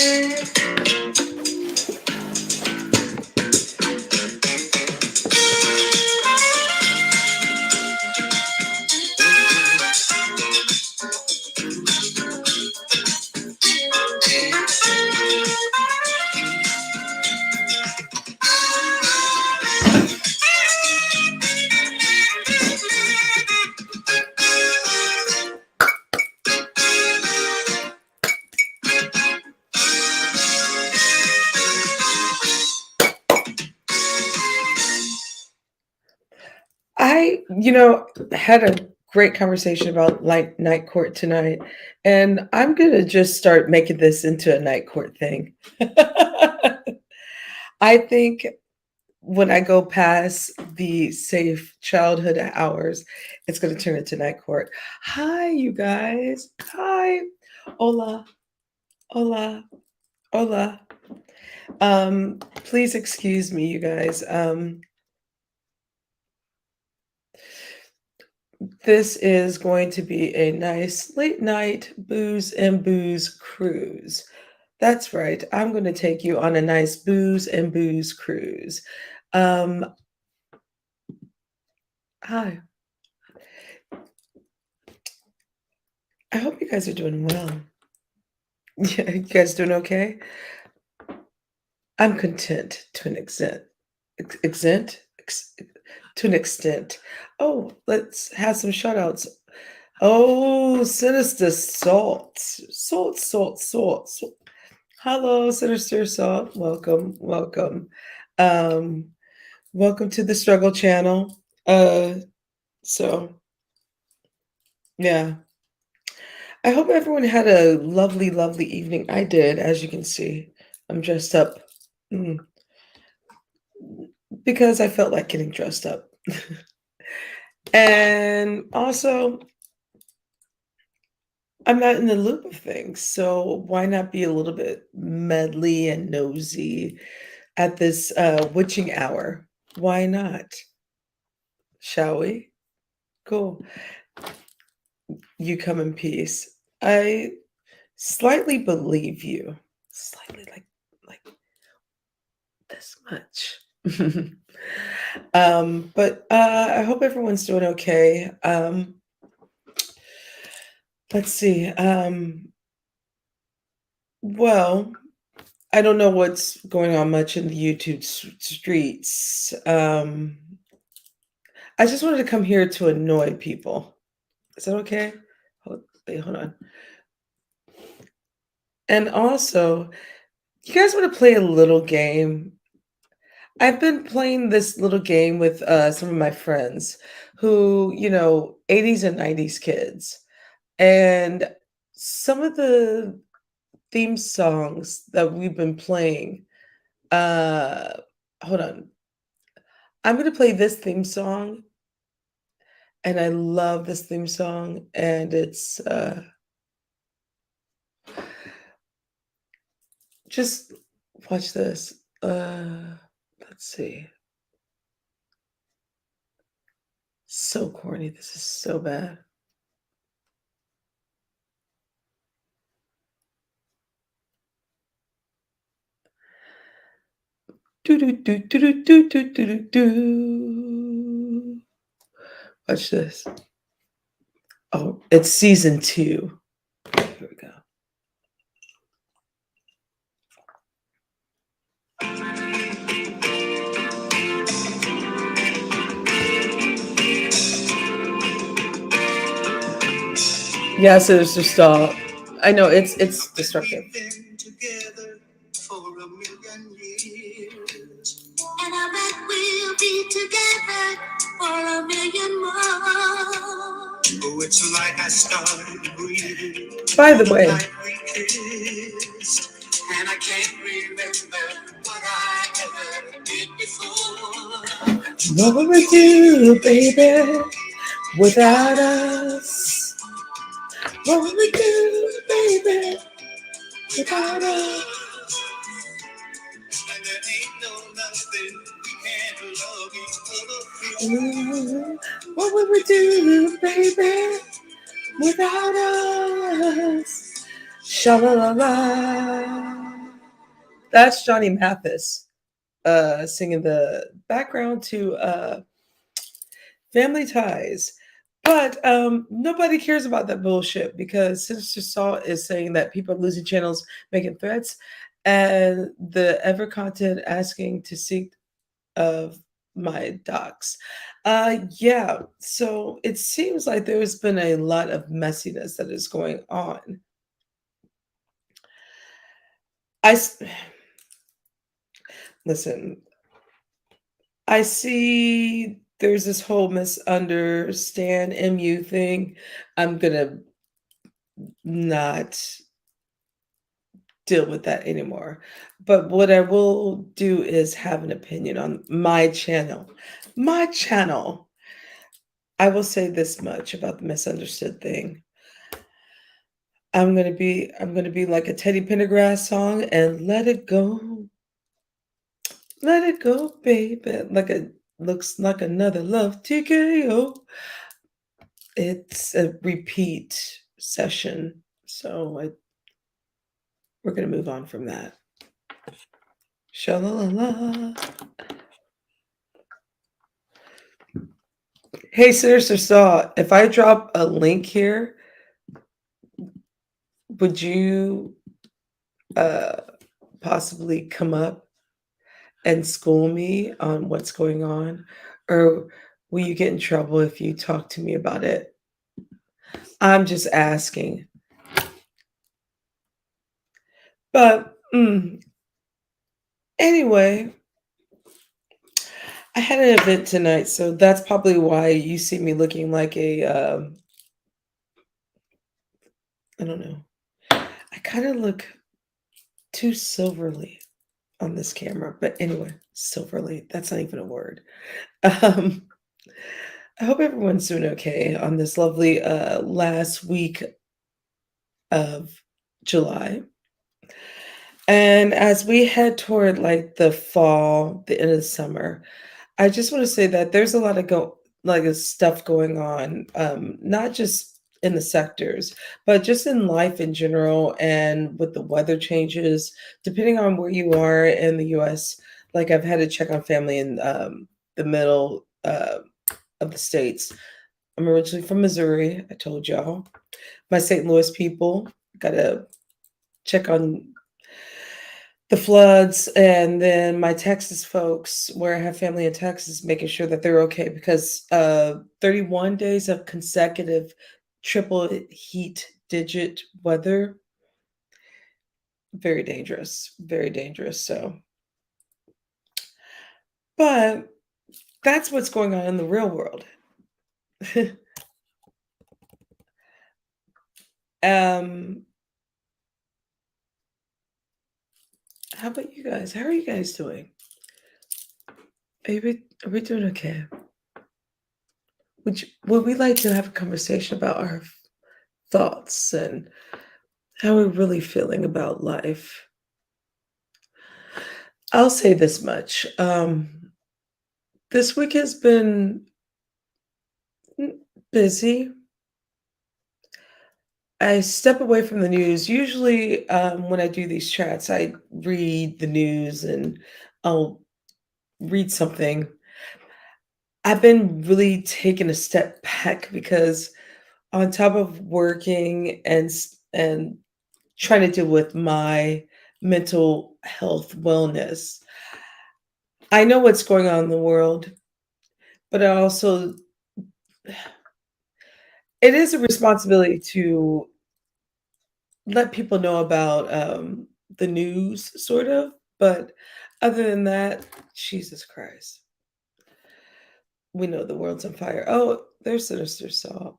I, had a great conversation about like night court tonight, and I'm gonna just start making this into a night court thing. I think when I go past the safe childhood hours, it's gonna turn into night court. Hi, you guys. Hi. Hola. Hola. Hola. Please excuse me, you guys. This is going to be a nice late night booze and booze cruise. That's right. I'm going to take you on a nice booze and booze cruise. Um, Hi. I hope you guys are doing well. Yeah, you guys doing okay? I'm content to an extent. Extent? To an extent. Oh, let's have some shout outs. Oh, Sinister Salt. Salt, salt, salt. Hello, Sinister Salt. Welcome, welcome. Um, Welcome to the Struggle Channel. So yeah. I hope everyone had a lovely, lovely evening. I did, as you can see. I'm dressed up mm, because I felt like getting dressed up. And also, I'm not in the loop of things, so why not be a little bit medley and nosy at this witching hour? Why not? Shall we? Cool. You come in peace. I slightly believe you. Slightly like this much. But I hope everyone's doing okay. Let's see. Well, I don't know what's going on much in the YouTube streets. I just wanted to come here to annoy people. Is that okay? Wait, hold on. And also, you guys want to play a little game? I've been playing this little game with some of my friends who, 80s and 90s kids. And some of the theme songs that we've been playing, uh, hold on. I'm going to play this theme song, and I love this theme song, and it's just watch this. Let's see. So corny. This is so bad. Do do do do do do do do do. Watch this. Oh, it's season 2. Here we go. Yes, it's just I know it's destructive. For a million years. And I bet we'll be together for a million more. Oh, it's like I started breathing. By the way, and I can't remember what I ever did before. What would we do, baby, without us? What would we do, baby, without us? And there ain't no nothing we can't love each other through. What would we do, baby, without us? Sha la la la. That's Johnny Mathis singing the background to Family Ties. But nobody cares about that bullshit because Sinister Salt is saying that people are losing channels, making threats, and the Ever content asking to seek of my docs. Yeah, so it seems like there's been a lot of messiness that is going on. I listen. I see there's this whole misunderstand MU thing. I'm gonna not deal with that anymore. But what I will do is have an opinion on my channel. My channel. I will say this much about the misunderstood thing. I'm gonna be like a Teddy Pendergrass song and let it go, baby. Like a looks like another love TKO. It's a repeat session, so we're gonna move on from that. Sha-la-la-la. Hey, Sinister Saw, if I drop a link here, would you uh, possibly come up and school me on what's going on? Or will you get in trouble if you talk to me about it? I'm just asking. But anyway, I had an event tonight, so that's probably why you see me looking like a, I don't know. I kind of look too silverly on this camera, but anyway, silverly, that's not even a word. Um, I hope everyone's doing okay on this lovely last week of July. And as we head toward like the fall, the end of the summer, I just want to say that there's a lot of stuff going on, not just in the sectors, but just in life in general, and with the weather changes, depending on where you are in the U.S. Like I've had to check on family in the middle of the states. I'm originally from Missouri. I told y'all. My St. Louis people got to check on the floods, and then my Texas folks, where I have family in Texas, making sure that they're okay because 31 days of consecutive triple heat digit weather, very dangerous, very dangerous. So, but that's what's going on in the real world. um, how about you guys? How are you guys doing? Are we doing okay? Would we like to have a conversation about our thoughts and how we're really feeling about life? I'll say this much. This week has been busy. I step away from the news. Usually, when I do these chats, I read the news and I'll read something. I've been really taking a step back because on top of working and trying to deal with my mental health wellness, I know what's going on in the world, but I also it is a responsibility to let people know about the news, sort of. But other than that, Jesus Christ, we know the world's on fire. Oh, there's Sinister Salt.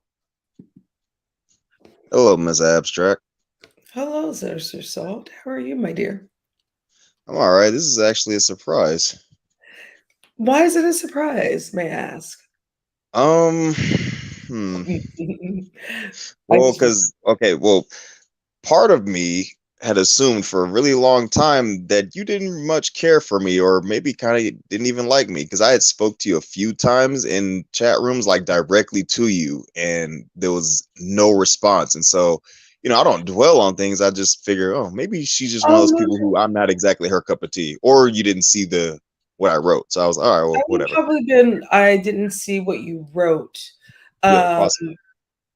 Hello, Ms. Abstract. Hello, Sinister Salt. How are you, my dear? I'm all right. This is actually a surprise. Why is it a surprise, may I ask? Um, hmm. I Well, just want because okay, well, part of me had assumed for a really long time that you didn't much care for me, or maybe kind of didn't even like me, because I had spoke to you a few times in chat rooms, like directly to you, and there was no response. And so, I don't dwell on things. I just figure, oh, maybe she's just one of Oh those no, people who I'm not exactly her cup of tea, or you didn't see the what I wrote. So I was all right, I well, would whatever. probably been I didn't see what you wrote. Yeah, Um, possible.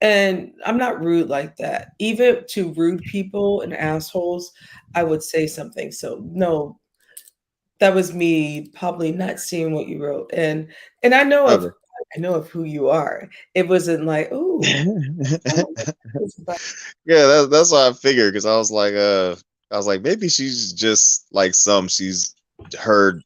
and I'm not rude like that. Even to rude people and assholes, I would say something. So no, that was me probably not seeing what you wrote. And Okay. I know of who you are. It wasn't like, oh, I don't know what it's about. Yeah, that's what I figured because I was like, maybe she's just like she's heard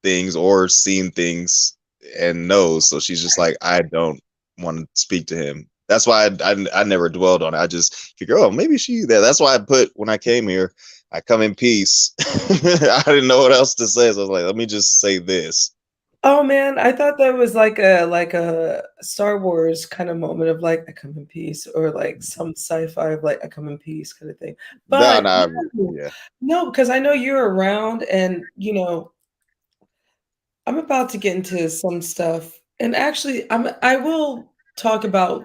things or seen things and knows, so she's just like, I don't want to speak to him. That's why I never dwelled on it. I just figure, oh, maybe she there. That's why I put when I came here, I come in peace. I didn't know what else to say, so I was like, let me just say this. Oh man, I thought that was like a Star Wars kind of moment of like I come in peace or like some sci-fi of like I come in peace kind of thing. No, But no, no, yeah, no, because I know you're around and I'm about to get into some stuff. And actually I will talk about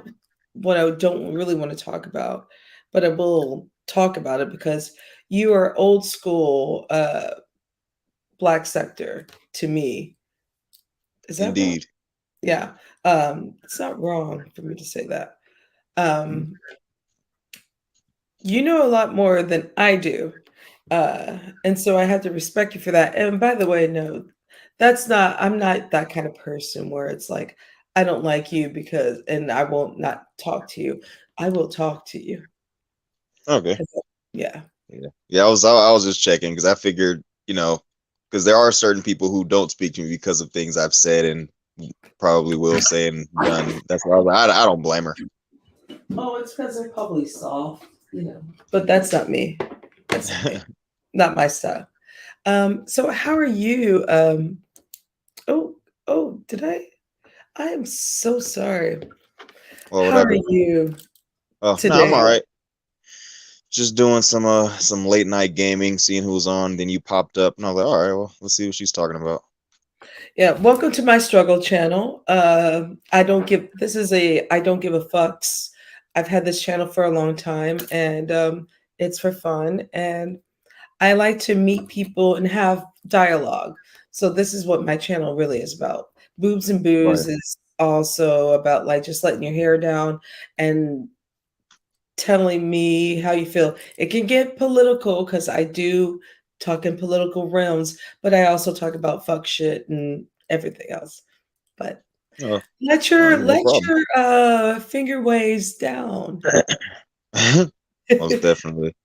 what I don't really want to talk about, but I will talk about it because you are old school black sector to me. Is that wrong? indeed. Yeah, it's not wrong for me to say that. Um, you know a lot more than I do, and so I have to respect you for that. And by the way, no, that's not. I'm not that kind of person where it's like I don't like you because, and I won't not talk to you. I will talk to you. Okay. 'Cause yeah. Yeah, yeah. I was just checking because I figured, because there are certain people who don't speak to me because of things I've said and probably will say and done. That's why I was like, I don't blame her. Oh, it's because they're probably soft, But that's not me. That's not me. Not my style. So how are you? Oh, oh, did I? I am so sorry. Well, what How are happened? you Oh no, I'm all today? right. Just doing some late night gaming, seeing who's on. Then you popped up, and I was like, all right, well, let's see what she's talking about. Yeah, welcome to my struggle channel. I don't give this is a I don't give a fucks. I've had this channel for a long time and it's for fun and I like to meet people and have dialogue. So this is what my channel really is about. Boobs and Right. Booze is also about like just letting your hair down and telling me how you feel. It can get political because I do talk in political realms, but I also talk about fuck shit and everything else. But Oh, let all your right, no problem. finger waves down. Most definitely.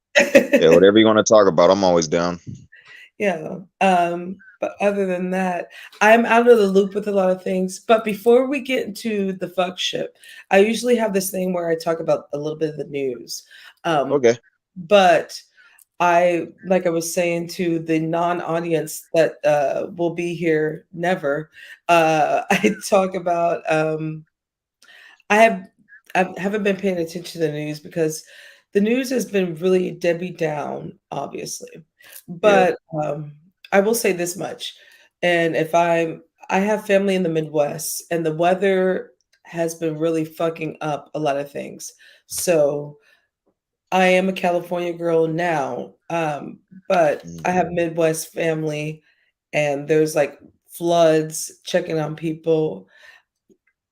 Yeah, whatever you want to talk about, I'm always down. Yeah. But other than that, I'm out of the loop with a lot of things. But before we get into the fuck shit, I usually have this thing where I talk about a little bit of the news. Um, Okay. but like I was saying to the non-audience that will be here never, I talk about I have I haven't been paying attention to the news because the news has been really Debbie down, obviously. Yeah. But I will say this much, and if I have family in the Midwest, and the weather has been really fucking up a lot of things. So I am a California girl now, but I Mhm. have Midwest family, and there's like floods, checking on people.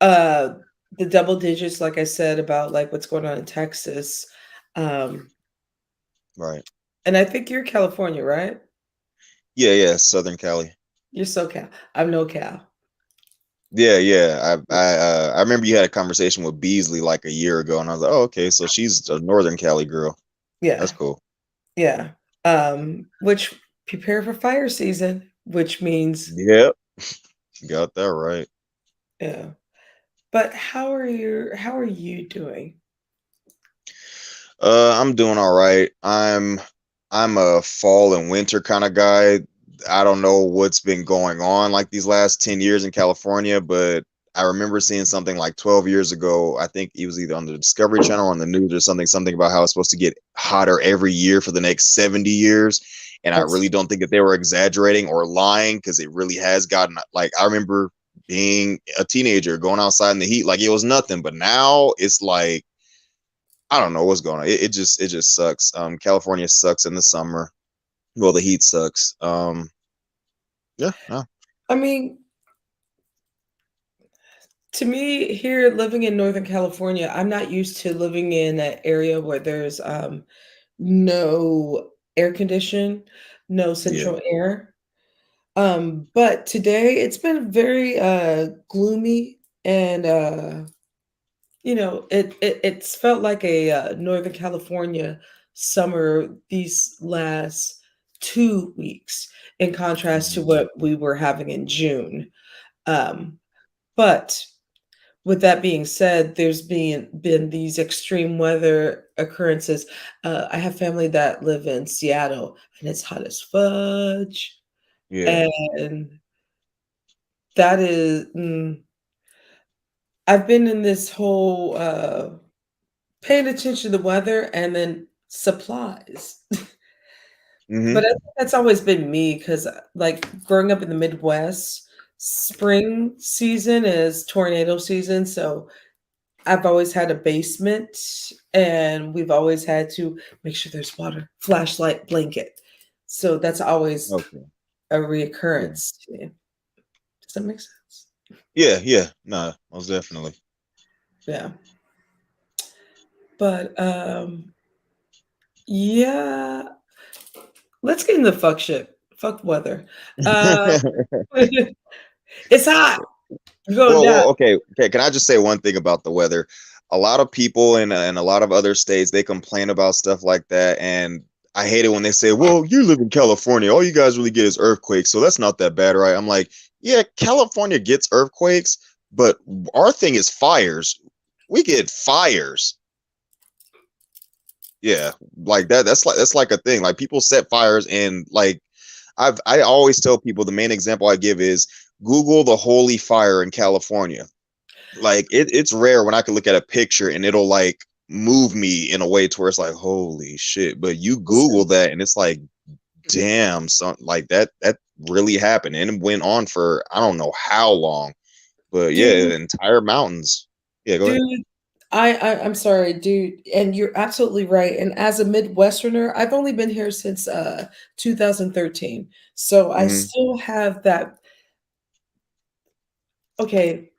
Uh, the double digits, like I said, about like what's going on in Texas. Um, Right. and I think you're California, right? Yeah, yeah. Southern Cali. You're SoCal. I'm NoCal. Yeah, yeah. I remember you had a conversation with Beasley like a year ago, and I was like, oh, okay, so she's a Northern Cali girl. That's Yeah, cool. yeah. Which prepare for fire season, which means Yep, got that right. yeah. But how are you doing? I'm doing all right. I'm a fall and winter kind of guy. I don't know what's been going on like these last 10 years in California, but I remember seeing something like 12 years ago. I think it was either on the Discovery Channel or on the news or something about how it's supposed to get hotter every year for the next 70 years. And I That's really don't think that they were exaggerating or lying because it really has gotten like I remember being a teenager going outside in the heat like it was nothing, but now it's like I don't know what's going on. It just sucks. California sucks in the summer. Well, the heat sucks. Yeah, no. I mean, to me, here living in Northern California, I'm not used to living in an area where there's no air condition, no Yeah. central air. But today it's been very gloomy and it's felt like a Northern California summer these last 2 weeks in contrast to Mhm. what we were having in June. Um, but with that being said, there's been these extreme weather occurrences. I have family that live in Seattle, and it's hot as fudge, Yeah. and that is I've been in this whole, paying attention to the weather and then supplies. But Hmm. I think that's always been me 'cause, like, growing up in the Midwest, spring season is tornado season, so I've always had a basement, and we've always had to make sure there's water, flashlight, blanket. So that's always Okay. a Yeah. reoccurrence to me. Does that make sense? Yeah. Yeah. No, most definitely. Yeah. But, yeah, let's get into fuck shit. Fuck weather. Uh, it's hot. You're gonna die. Okay, okay. Can I just say one thing about the weather? A lot of people in a lot of other states they complain about stuff like that, and I hate it when they say, "Well, you live in California, all you guys really get is earthquakes, so that's not that bad, right?" I'm like, "Yeah, California gets earthquakes, but our thing is fires. We get fires. Yeah, like that. That's like a thing. Like people set fires, and like I always tell people the main example I give is Google the holy fire in California. Like it's rare when I can look at a picture and it'll like move me in a way to where it's like holy shit. But you Google Listen, that and it's like damn, something like that really happened and it went on for I don't know how long. But yeah, dude, the entire mountains. Yeah, go ahead. dude, I'm sorry, dude, and you're absolutely right. And as a Midwesterner, I've only been here since 2013, so I Hmm. still have that. Okay,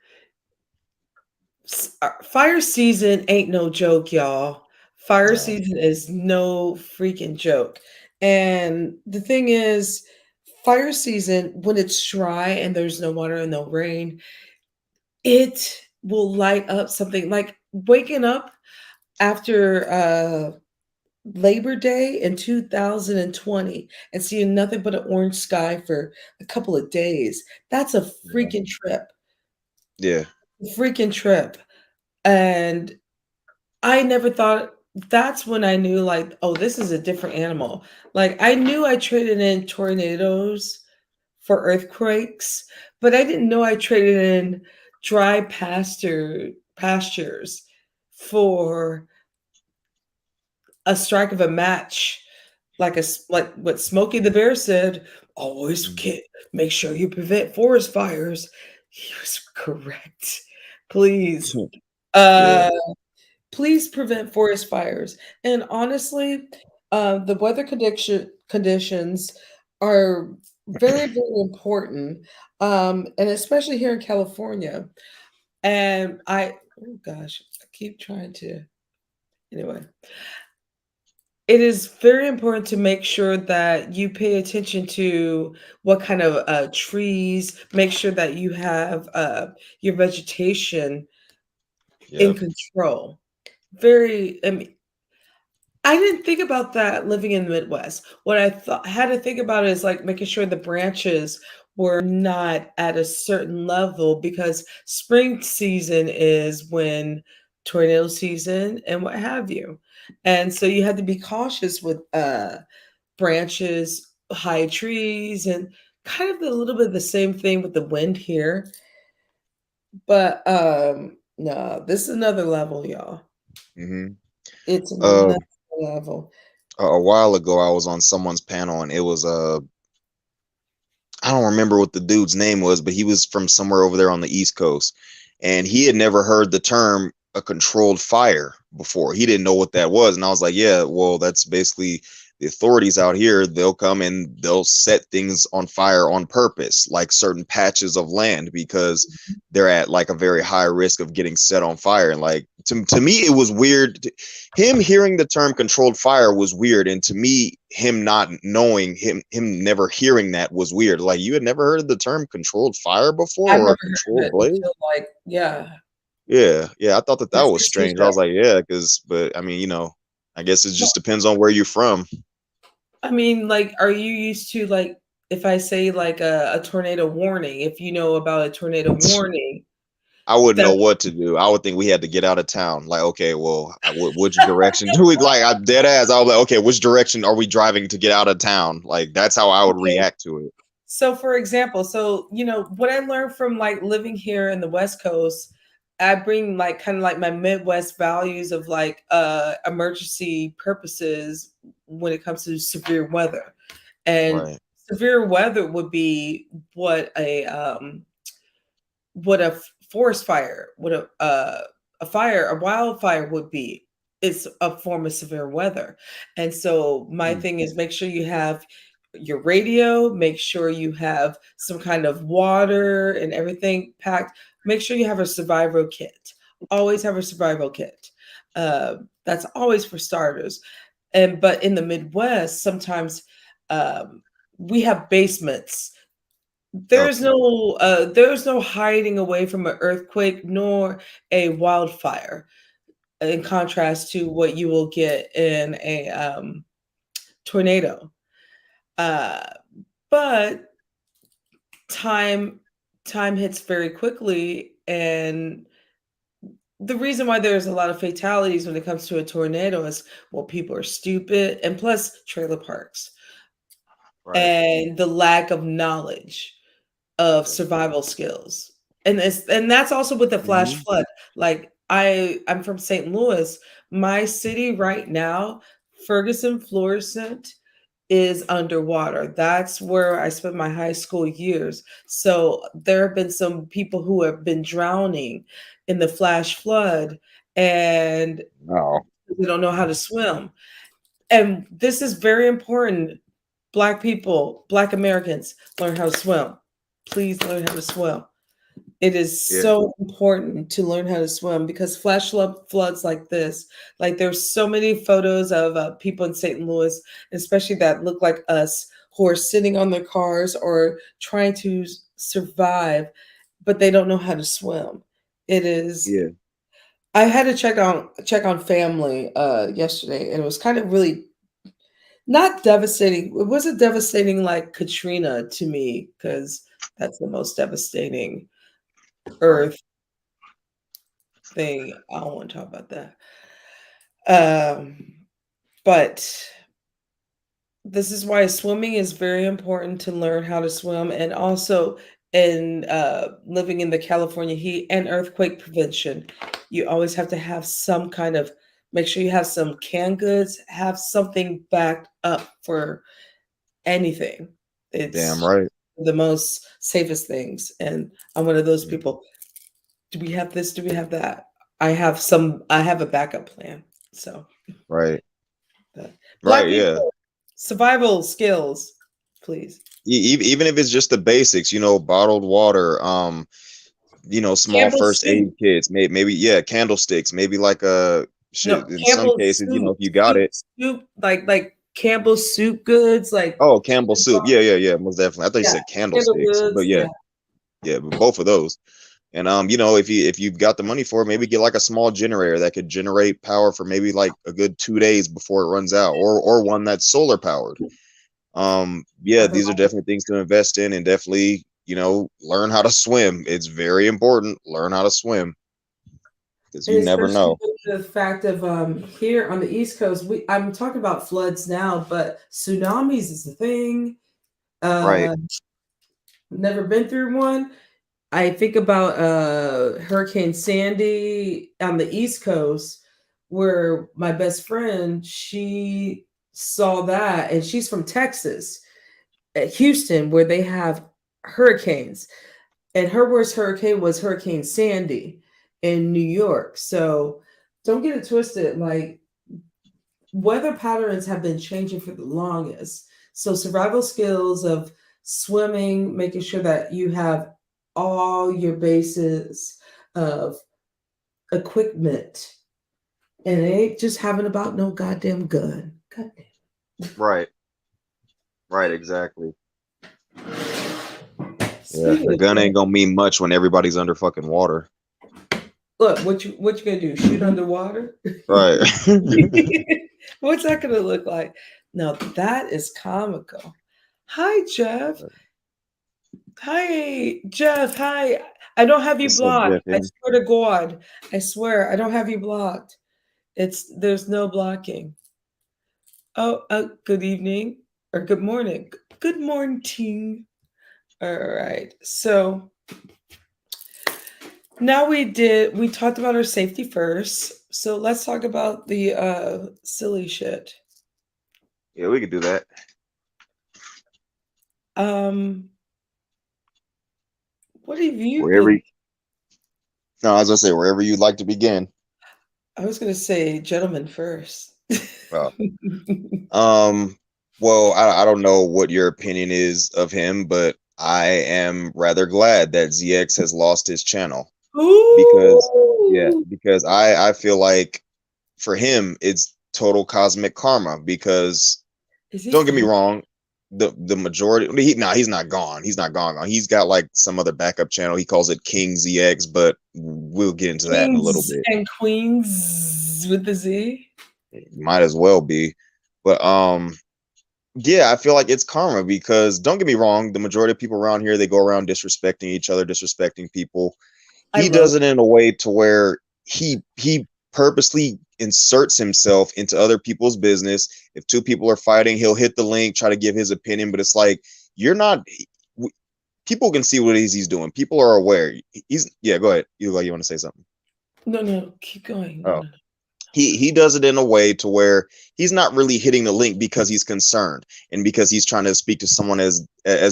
fire season ain't no joke, y'all. Fire No. season is no freaking joke. And the thing is, fire season, when it's dry and there's no water and no rain, it will light up something like waking up after Labor Day in 2020 and seeing nothing but an orange sky for a couple of days. That's a Yeah. freaking trip. Yeah. Freaking trip. And I never thought that's when I knew, like, oh, this is a different animal. Like, I knew I traded in tornadoes for earthquakes, but I didn't know I traded in dry pastures for a strike of a match. Like what Smokey the Bear said, always Mhm. make sure you prevent forest fires. He was correct. Please. Yeah. Uh Please prevent forest fires. And honestly, the weather conditions are very, very important, and especially here in California. And oh gosh, I keep trying to. Anyway, it is very important to make sure that you pay attention to what kind of trees. Make sure that you have your vegetation in Yep. control. Very, I didn't think about that living in the Midwest. What I thought had to think about is like making sure the branches were not at a certain level because spring season is when tornado season and what have you. And so you had to be cautious with branches, high trees, and kind of a little bit the same thing with the wind here. But no, this is another level, y'all. Hmm. It's Uh, another level. a while ago, I was on someone's panel, and it was I don't remember what the dude's name was, but he was from somewhere over there on the East Coast, and he had never heard the term. a controlled fire before. He didn't know what that was. And I was like, yeah, well, that's basically the authorities out here. They'll come and they'll set things on fire on purpose, like certain patches of land, because they're at like a very high risk of getting set on fire. And like to me, it was weird. Him hearing the term controlled fire was weird. And to me, him not knowing him never hearing that was weird. Like, you had never heard of the term controlled fire before, I've or never a heard of controlled it blaze? until like, yeah, Yeah, yeah, I thought that this was history strange. I show. was like, yeah, because, but I mean, I guess it just depends on where you're from. I mean, like, are you used to like if I say like a tornado warning, if you know about a tornado warning, I wouldn't that know what to do. I would think we had to get out of town. Like, okay, well, which direction do we like? I'm dead ass. I was like, okay, which direction are we driving to get out of town? Like, that's how I would okay. react to it. So for example, so what I learned from like living here in the West Coast, I bring like kind of like my Midwest values of like emergency purposes when it comes to severe weather. And Right. severe weather would be what a forest fire, what a fire, a wildfire would be. It's a form of severe weather. And so my Mm. thing is make sure you have your radio, make sure you have some kind of water and everything packed. Make sure you have a survival kit. Always have a survival kit. That's always for starters. And but in the Midwest, sometimes um, we have basements. Okay. There's no hiding away from an earthquake nor a wildfire, in contrast to what you will get in a tornado. Uh, but time time hits very quickly, and the reason why there's a lot of fatalities when it comes to a tornado is, well, people are stupid, and plus trailer parks Right. and the lack of knowledge of Yeah. survival skills. And that's also with the flash Hmm. flood. Like I'm from St. Louis. My city right now, Ferguson, Florissant, is underwater. That's where I spent my high school years. So there have been some people who have been drowning in the flash flood and No. they don't know how to swim. And this is very important. Black people, Black Americans, learn how to swim. Please learn how to swim. It is Yeah. so important to learn how to swim because floods like this, like there's so many photos of people in St. Louis, especially that look like us, who are sitting on their cars or trying to survive, but they don't know how to swim. It is. Yeah. I had to check on family yesterday, and it was kind of really not devastating. It wasn't devastating like Katrina to me because that's the most devastating Right. earth thing. I don't want to talk about that. Um, but this is why swimming is very important to learn how to swim, and also in living in the California heat and earthquake prevention, you always have to have some kind of make sure you have some canned goods, have something backed up for anything. Damn It's right. the most safest things, and I'm one of those Mm. people. Do we have this? Do we have that? I have a backup plan. So, Right. uh, Black Right. Yeah. people, survival skills, please. Even if it's just the basics, bottled water, small Campbell's first soup. aid kits, maybe, yeah, candlesticks, maybe like a No, shit. In some Campbell's cases, soup. if you got it. Soup, like Campbell's soup goods, like Oh, Campbell chicken soup. broth. Yeah, yeah, yeah, most definitely. I thought you Yeah, said Campbell candlesticks, but goods. yeah, Yeah. yeah, but both of those. And if you've got the money for it, maybe get like a small generator that could generate power for maybe like a good 2 days before it runs out, or one that's solar powered. Yeah, these are definitely things to invest in, and definitely, learn how to swim. It's very important. Learn how to swim, because And you never especially know. with the fact of here on the East Coast, I'm talking about floods now, but tsunamis is a thing. Right. Uh, Never been through one. I think about Hurricane Sandy on the East Coast, where my best friend she saw that, and she's from Texas, Houston, where they have hurricanes, and her worst hurricane was Hurricane Sandy, in New York. So don't get it twisted. Like weather patterns have been changing for the longest. So survival skills of swimming, making sure that you have all your bases of equipment, and it ain't just having about no goddamn gun. Goddamn. Right. Right. Exactly. Yeah. Speaking A of gun gun, ain't gonna mean much when everybody's under fucking water. look, what you gonna do? Shoot underwater? Right. What's that gonna look like? Now that is comical. Hi, Jeff. Hi, Jeff. Hi. I don't have you What's up, blocked. I Jeffy? swear to God. I swear I don't have you blocked. There's no blocking. Oh, good evening or good morning. Good morning. All right. So now we talked about our safety first. So let's talk about the silly shit. Yeah, we could do that. Um, what have you Wherever. been? No, as I say, wherever you'd like to begin. I was gonna say gentlemen first. Uh, um. Well, I don't know what your opinion is of him, but I am rather glad that ZX has lost his channel because, yeah, Ooh, because I feel like for him it's total cosmic karma because is he don't get me gone? wrong, the majority he's not gone. He's not gone. He's got like some other backup channel. He calls it King ZX, but we'll get into that in a little Kings bit. and queens with the Z. Might as well be. But yeah, I feel like it's karma because don't get me wrong, the majority of people around here they go around disrespecting each other, disrespecting people. I He love. does it in a way to where he purposely inserts himself into other people's business. If two people are fighting, he'll hit the link, try to give his opinion, but it's like you're not. People can see what it is he's doing. People are aware. He's yeah. Go ahead. You want to say something? No, no, keep going. No, Oh, no, no. he does it in a way to where he's not really hitting the link because he's concerned and because he's trying to speak to someone as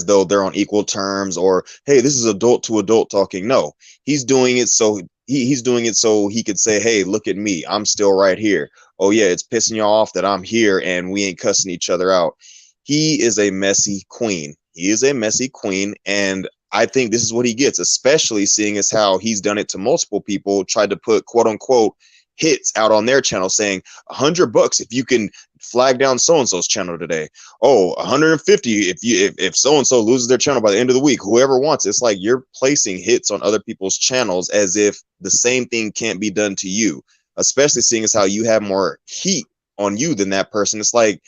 though they're on equal terms or hey, this is adult to adult talking. No, he's doing it so he's doing it so he could say, hey, look at me, I'm still right here. Oh yeah, it's pissing you off that I'm here and we ain't cussing each other out. He is a messy queen. He is a messy queen, and I think this is what he gets, especially seeing as how he's done it to multiple people, tried to put quote unquote hits out on their channel saying $100 if you can flag down so and so's channel today. Oh, 150 if so and so loses their channel by the end of the week. Whoever wants it's like you're placing hits on other people's channels as if the same thing can't be done to you, especially seeing as how you have more heat on you than that person. It's like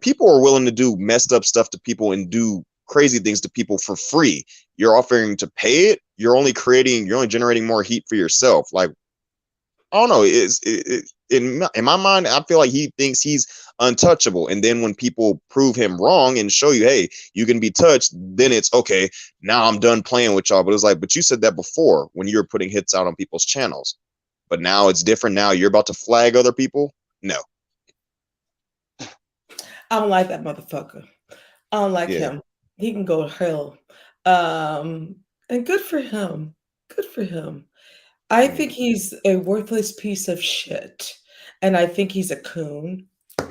people are willing to do messed up stuff to people and do crazy things to people for free. You're offering to pay it. You're only generating more heat for yourself. Like I don't know. In my mind, I feel like he thinks he's untouchable. And then when people prove him wrong and show you, hey, you can be touched, then it's okay. Now I'm done playing with y'all. But it's like, but you said that before when you were putting hits out on people's channels. But now it's different. Now you're about to flag other people. No. I don't like that motherfucker. I don't like Yeah. him. He can go to hell. Um, and good for him. Good for him. I think Mm. he's a worthless piece of shit. And I think he's a coon. Yeah.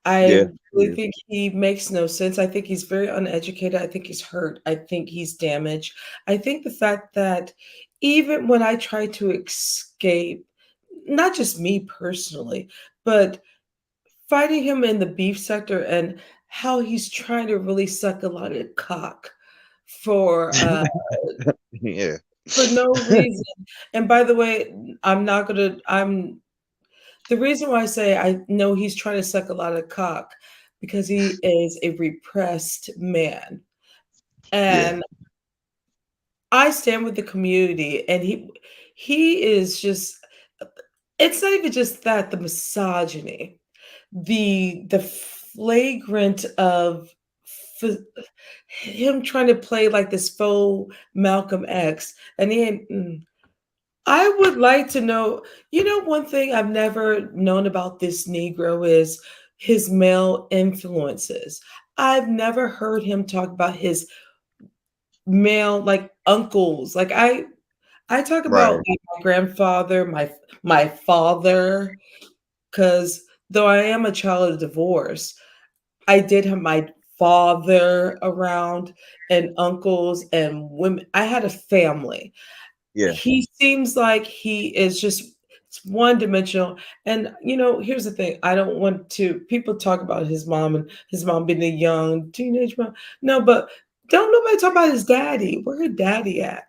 I really Yeah. think he makes no sense. I think he's very uneducated. I think he's hurt. I think he's damaged. I think the fact that even when I try to escape, not just me personally, but fighting him in the beef sector and how he's trying to really suck a lot of cock for uh Yeah. for no reason. And by the way, I'm not gonna I'm the reason why I say I know he's trying to suck a lot of cock because he is a repressed man. Yeah. And I stand with the community and he is just it's not even just that the misogyny, the flagrant of f- him trying to play like this faux Malcolm X and he ain't I would like to know, one thing I've never known about this Negro is his male influences. I've never heard him talk about his male like uncles. Like I talk about, Right. like, my grandfather, my father, because though I am a child of divorce, I did have my father around and uncles and women. I had a family. Yeah. He seems like he is just it's one-dimensional, and, here's the thing, I don't want to people talk about his mom and his mom being a young teenage mom. No, but don't nobody talk about his daddy. Where her daddy at?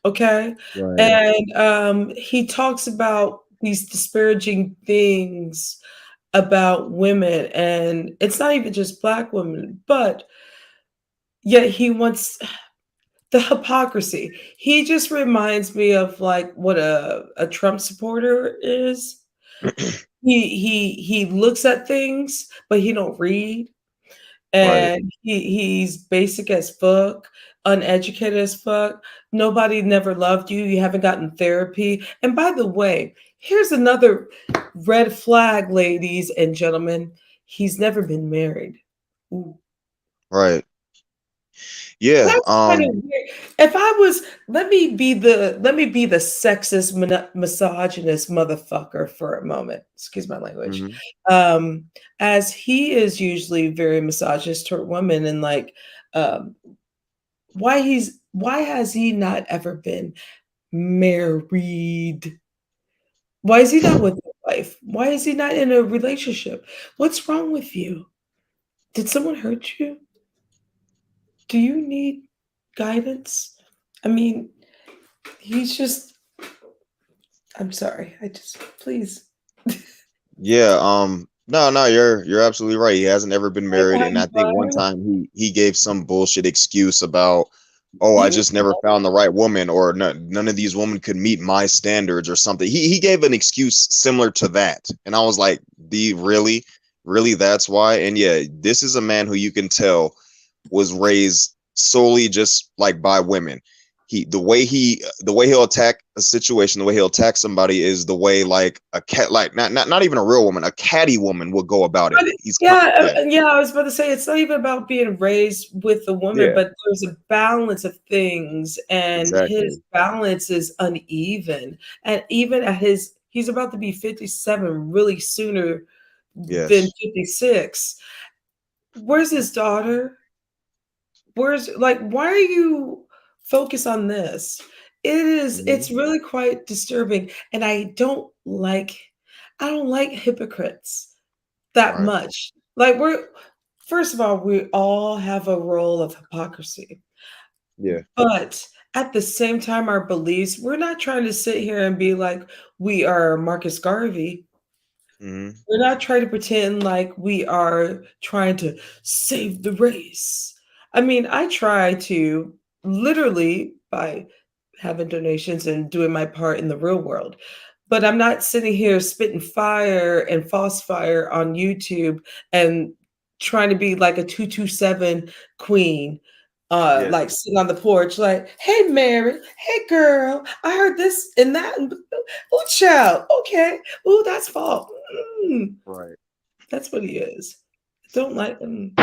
Okay? Right. And, he talks about these disparaging things about women, and it's not even just Black women, but yet he wants the hypocrisy. He just reminds me of, like, what a Trump supporter is. He looks at things, but he don't read, Right. and he's basic as fuck, uneducated as fuck. Nobody never loved you, you haven't gotten therapy, and by the way, here's another red flag, ladies and gentlemen, he's never been married. Ooh. Right. Yeah. That's kinda weird. If I was let me be the sexist, misogynist motherfucker for a moment, excuse my language. Mhm. Um, as he is usually very misogynist toward women and, like, um, why has he not ever been married? Why is he not with his wife? Why is he not in a relationship? What's wrong with you? Did someone hurt you? Do you need guidance? I mean, he's just I'm sorry. I just please. Yeah, no, you're absolutely right. He hasn't ever been Like married, how and you I think one find time he gave some bullshit excuse about, oh, I you just never found the right woman, or none of these women could meet my standards or something. He gave an excuse similar to that, and I was like, "The really that's why?" And yeah, this is a man who you can tell was raised solely just like by women. The way he'll attack a situation, the way he'll attack somebody is the way like a cat, like not even a real woman, a catty woman would go about it. but He's yeah, yeah, yeah, I was about to say it's not even about being raised with the woman, yeah, but there's a balance of things, and his exactly. balance is uneven. And even at he's about to be 57 really sooner than Yes. 56. Where's his daughter? Where's like, why are you focused on this? It's Mhm. really quite disturbing, and I don't like hypocrites that Right. much. Like we're first of all, we all have a role of hypocrisy. Yeah. But at the same time, our beliefs, we're not trying to sit here and be like we are Marcus Garvey. Hmm. We're not trying to pretend like we are trying to save the race. I mean, I try to literally by having donations and doing my part in the real world. But I'm not sitting here spitting fire and false fire on YouTube and trying to be like a 227 queen, Yeah. like sitting on the porch, like, hey, Mary, hey, girl, I heard this and that. And, oh, child, okay. Oh, that's fault. Mm, Right. that's what he is. Don't like him.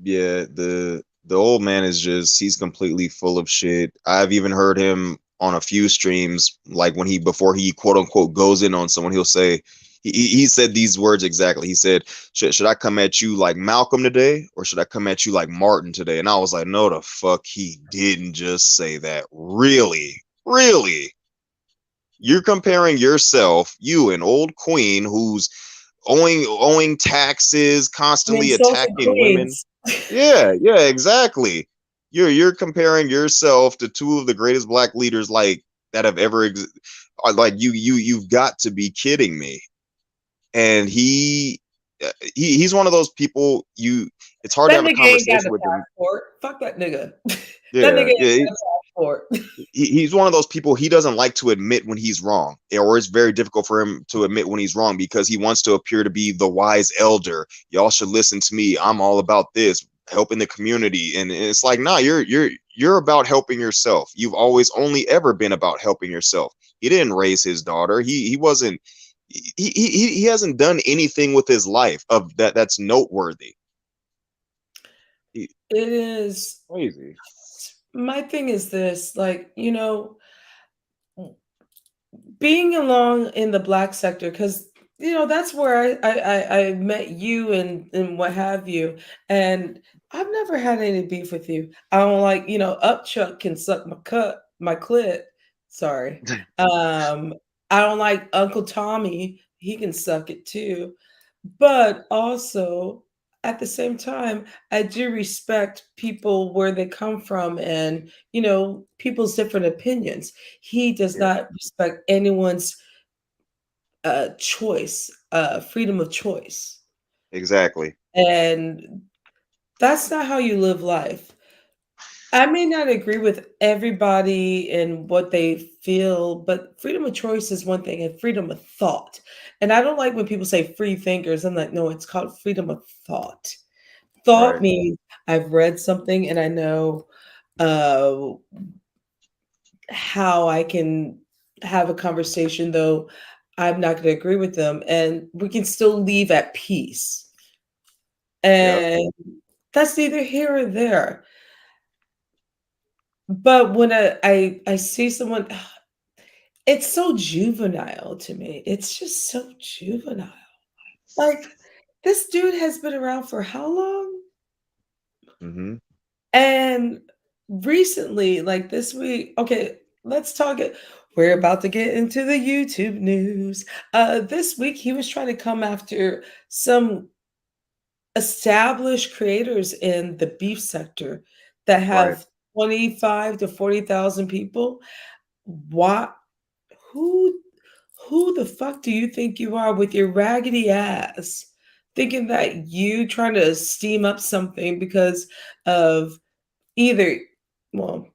Yeah, the old man is just he's completely full of shit. I've even heard him on a few streams, like when he before he quote unquote goes in on someone, he'll say he said these words exactly. He said, should I come at you like Malcolm today, or should I come at you like Martin today?" And I was like, "No, the fuck, he didn't just say that. Really, really." You're comparing yourself, you, an old queen who's owing taxes, And constantly insulted attacking women. queens. Yeah, yeah, exactly. You're comparing yourself to two of the greatest black leaders like that have ever like you've got to be kidding me. And he's one of those people you it's hard to That have a nigga ain't got conversation a with him. passport. Fuck that nigga. That nigga Yeah, ain't yeah, got a passport. he's one of those people he doesn't like to admit when he's wrong, or it's very difficult for him to admit when he's wrong because he wants to appear to be the wise elder. Y'all should listen to me. I'm all about this, helping the community. And it's like, nah, you're about helping yourself. You've always only ever been about helping yourself. He didn't raise his daughter. He wasn't he hasn't done anything with his life of that's noteworthy. He, It is crazy. my thing is this, like, being along in the Black sector, because that's where I met you and what have you, and I've never had any beef with you. I don't like, Upchuck can suck my clit. Sorry. Um, I don't like Uncle Tommy. He can suck it too. But also, at the same time, I do respect people where they come from and, people's different opinions. He does Yeah, not respect anyone's choice, freedom of choice. exactly. And that's not how you live life. I may not agree with everybody and what they feel, but freedom of choice is one thing and freedom of thought. And I don't like when people say free thinkers. I'm like, no, it's called freedom of thought. Thought Right. means I've read something and I know uh, how I can have a conversation, though I'm not going to agree with them, and we can still leave at peace. Yep. And that's neither here or there. But when I see someone, it's so juvenile to me. It's just so juvenile. Like, this dude has been around for how long? Hmm. And recently, like this week, okay, let's talk it. We're about to get into the YouTube news. This week he was trying to come after some established creators in the beef sector that Right. have 25 to 40,000 people. What who who the fuck do you think you are with your raggedy ass? Thinking that you trying to steam up something because of either, well,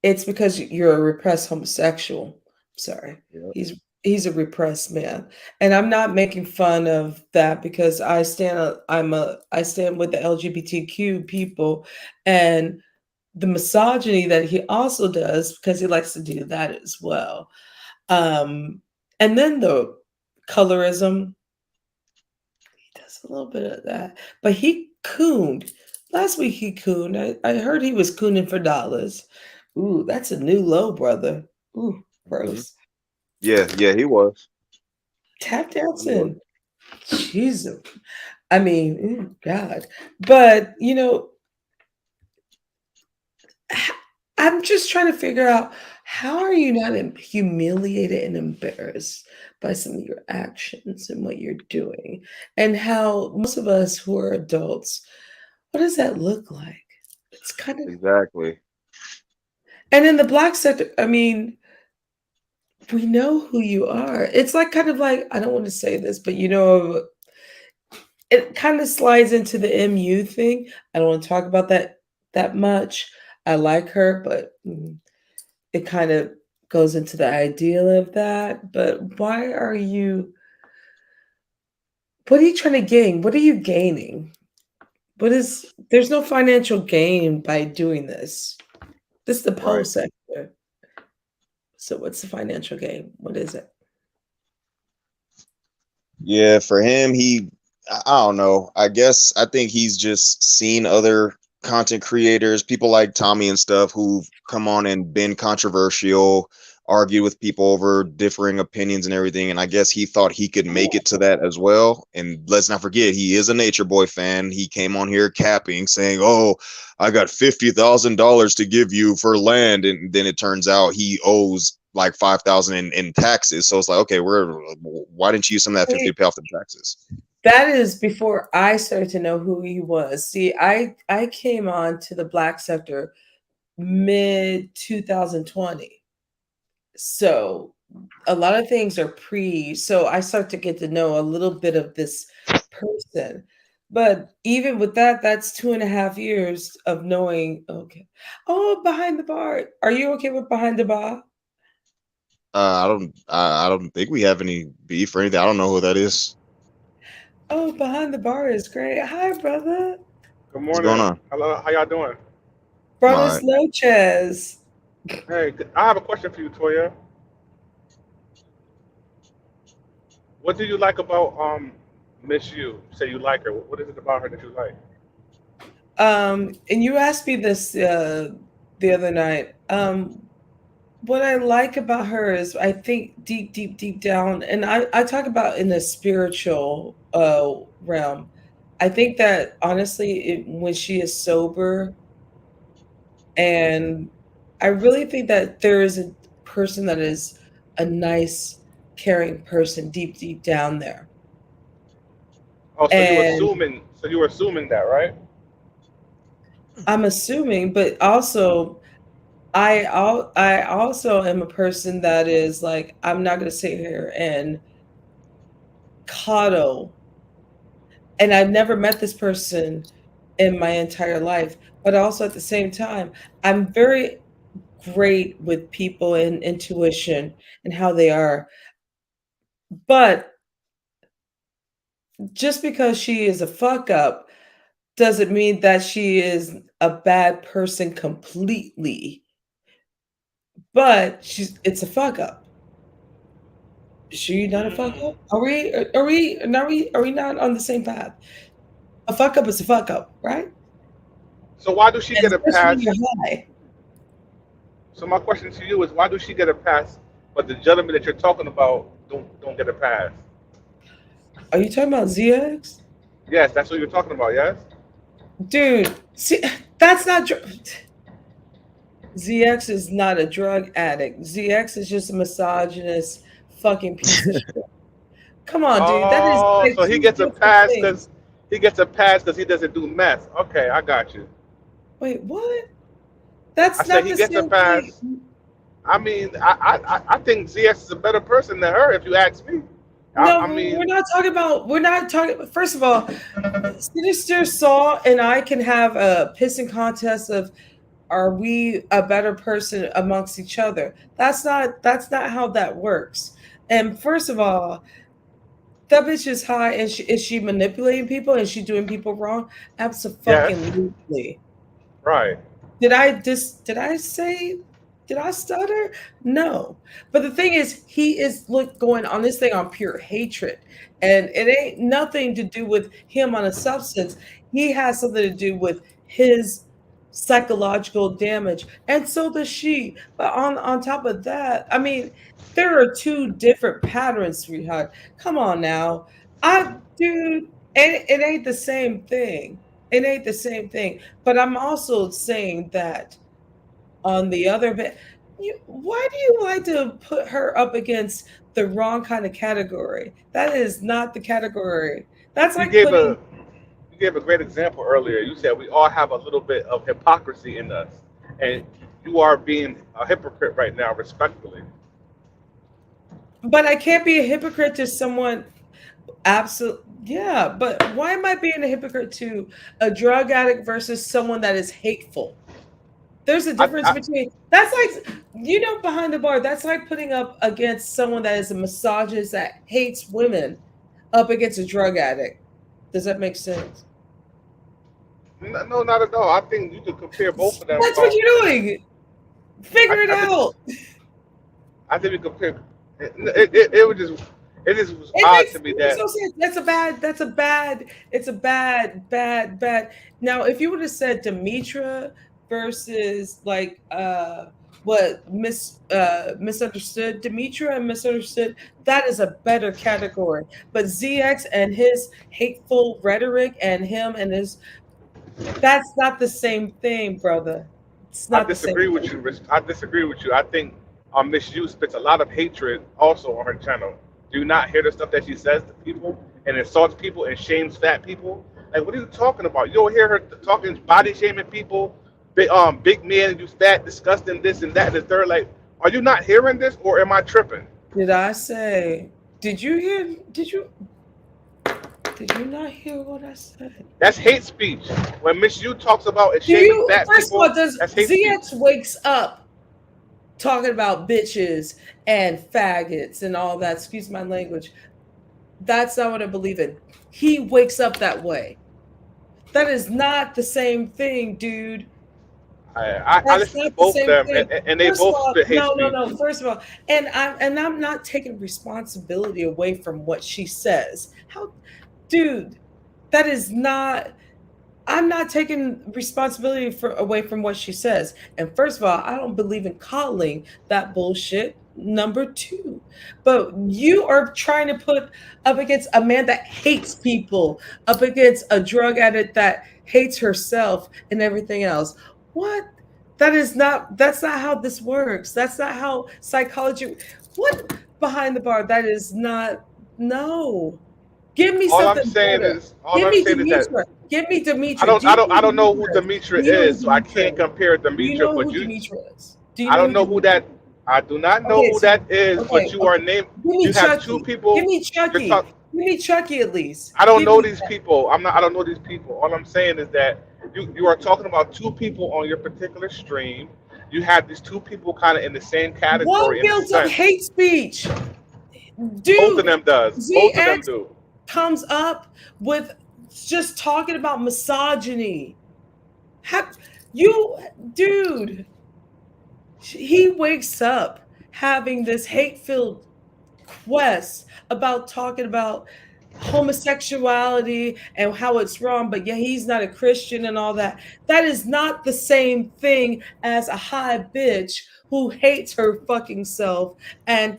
it's because you're a repressed homosexual. Sorry. Yep. He's a repressed man. And I'm not making fun of that because I stand with the LGBTQ people and the misogyny that he also does because he likes to do that as well. Um and then the colorism, he does a little bit of that. But he cooned. Last week he cooned. I heard he was cooning for dollars. Ooh, that's a new low, brother. Ooh, Hmm. gross. Yeah, yeah, he was. Tap He was. dancing. Jesus. I mean, God. But, h- I'm just trying to figure out, how are you not humiliated and embarrassed by some of your actions and what you're doing? And how most of us who are adults, what does that look like? It's kind of, Exactly. and in the Black sector, I mean, we know who you are. It's like kind of like, I don't want to say this, but it kind of slides into the MU thing. I don't want to talk about that much. I like her, but it kind of goes into the ideal of that. But what are you trying to gain? What are you gaining? There's no financial gain by doing this. This is the pole Right. sector. So what's the financial gain? What is it? Yeah, for him, I don't know. I guess I think he's just seen other content creators, people like Tommy and stuff, who've come on and been controversial, argued with people over differing opinions and everything. And I guess he thought he could make it to that as well. And let's not forget, he is a Nature Boy fan. He came on here capping, saying, "Oh, I got $50,000 to give you for land," and then it turns out he owes like 5,000 in taxes. So it's like, okay, why didn't you use some of that 50 to pay off the taxes? That is before I started to know who he was. See, I came on to the Black sector mid 2020. So a lot of things are so I start to get to know a little bit of this person. But even with that, that's 2.5 years of knowing, okay. Oh, behind the bar. Are you okay with behind the bar? I don't think we have any beef or anything. I don't know who that is. Oh, behind the bar is great. Hi, brother. Good What's going morning. on? Hello, how y'all doing? I'm all Buenos right. noches. Hey, I have a question for you, Toya. What do you like about Miss You? You say you like her. What is it about her that you like? And you asked me this the other night. what I like about her is I think deep, deep, deep down, and I talk about in the spiritual realm. I think that honestly, when she is sober, and I really think that there is a person that is a nice, caring person deep, deep down there. Oh, so you And assuming? So you were assuming that, right? I'm assuming, but also I also am a person that is like I'm not going to sit here and coddle. And I've never met this person in my entire life, but also at the same time, I'm very great with people and intuition and how they are. But just because she is a fuck up doesn't mean that she is a bad person completely. But it's a fuck up. Is she not a fuck Mm. up? Are we not on the same path? A fuck up is a fuck up, right? So why does she And get a especially when pass? you're high. So my question to you is, why does she get a pass, but the gentleman that you're talking about don't get a pass? Are you talking about ZX? Yes, that's what you're talking about. Yes. Dude, see, that's not ZX is not a drug addict. ZX is just a misogynist fucking piece of shit. Come on, dude. That is Oh, like so he two gets a different pass things. because he doesn't do meth. Okay, I got you. Wait, what? I That's said not he the gets a same thing. pass. I mean, I think ZS is a better person than her, if you ask me. I No, mean, we're not talking first of all, Sinister Saw and I can have a pissing contest of are we a better person amongst each other? That's not how that works. And first of all, that bitch is high and is she manipulating people and she doing people wrong? yes, Absolutely. right. Did I say did I stutter? No. But the thing is he is look going on this thing on pure hatred. And it ain't nothing to do with him on a substance. He has something to do with his psychological damage. And so does she. But on top of that, I mean, there are two different patterns, sweetheart. Come on now. I dude, and it ain't the same thing. It ain't the same thing. But I'm also saying that on the other bit, why do you like to put her up against the wrong kind of category? That is not the category. That's You like gave putting a you gave a great example earlier. You said we all have a little bit of hypocrisy in us, and you are being a hypocrite right now, respectfully. but I can't be a hypocrite to someone absolute yeah, but why am I being a hypocrite to a drug addict versus someone that is hateful? There's a I, difference I, between that's like behind the bar, that's like putting up against someone that is a misogynist that hates women up against a drug addict. Does that make sense? no, not at all. I think you could compare both of them. That's what you're doing. Figure it I think out. I think we compare. It was just it just was odd to me It makes that no sense. It's a bad. Now, if you would have said Demetra versus like what misunderstood Demetra and misunderstood, that is a better category. But ZX and his hateful rhetoric and him and his that's not the same thing, brother. It's I not the same disagree with thing. you. I disagree with you. I think Miss Yu spits a lot of hatred also on her channel. Do you not hear the stuff that she says to people and insults people and shames fat people? Like, what are you talking about? You don't hear her talking body shaming people, big men, you fat, disgusting, this and that and the third. Like, are you not hearing this or am I tripping? Did I say did you hear did you not hear what I said? That's hate speech. When Miss Yu talks about and Do shaming you fat first of all, people, does that's hate speech. ZX wakes up talking about bitches and faggots and all that, excuse my language. That's not what I believe in. He wakes up that way. That is not the same thing, dude. I That's listen to not the both of same them thing. and they First of both all, spit hate no, no, speech. no. First of all, and I'm not taking responsibility away from what she says. How dude, that is not I'm not taking responsibility away from what she says. And first of all, I don't believe in calling that bullshit. Number two, but you are trying to put up against a man that hates people, up against a drug addict that hates herself and everything else. What? That's not how this works. That's not how psychology. What? Behind the bar? That is not. No. Give me All I'm something saying better. is, all Give I'm me saying is that Demetra. Give me I Demetra. don't, Do I you don't, know I who don't know who Demetra is? Demetra Do you know who is, so I Demetra can't is? compare Do you Demetra. know But who you, Demetra is? Do you I know don't who know who Demetra that. is? I do not know Okay, who so that is, but okay, you are okay. named. Give me You have two Chucky. Give people. me You're Chucky. talking. Give me Chucky at least. I don't Give know me these that. people. I'm not. I don't know these people. All I'm saying is that you are talking about two people on your particular stream. You have these two people kind of in the same One category in a builds up sense. hate speech. Both of Dude, them does. Both of them ZX do. comes up with just talking about misogyny. Have you, dude, he wakes up having this hate-filled quest about talking about homosexuality and how it's wrong, but yeah, he's not a Christian and all that. That is not the same thing as a high bitch who hates her fucking self and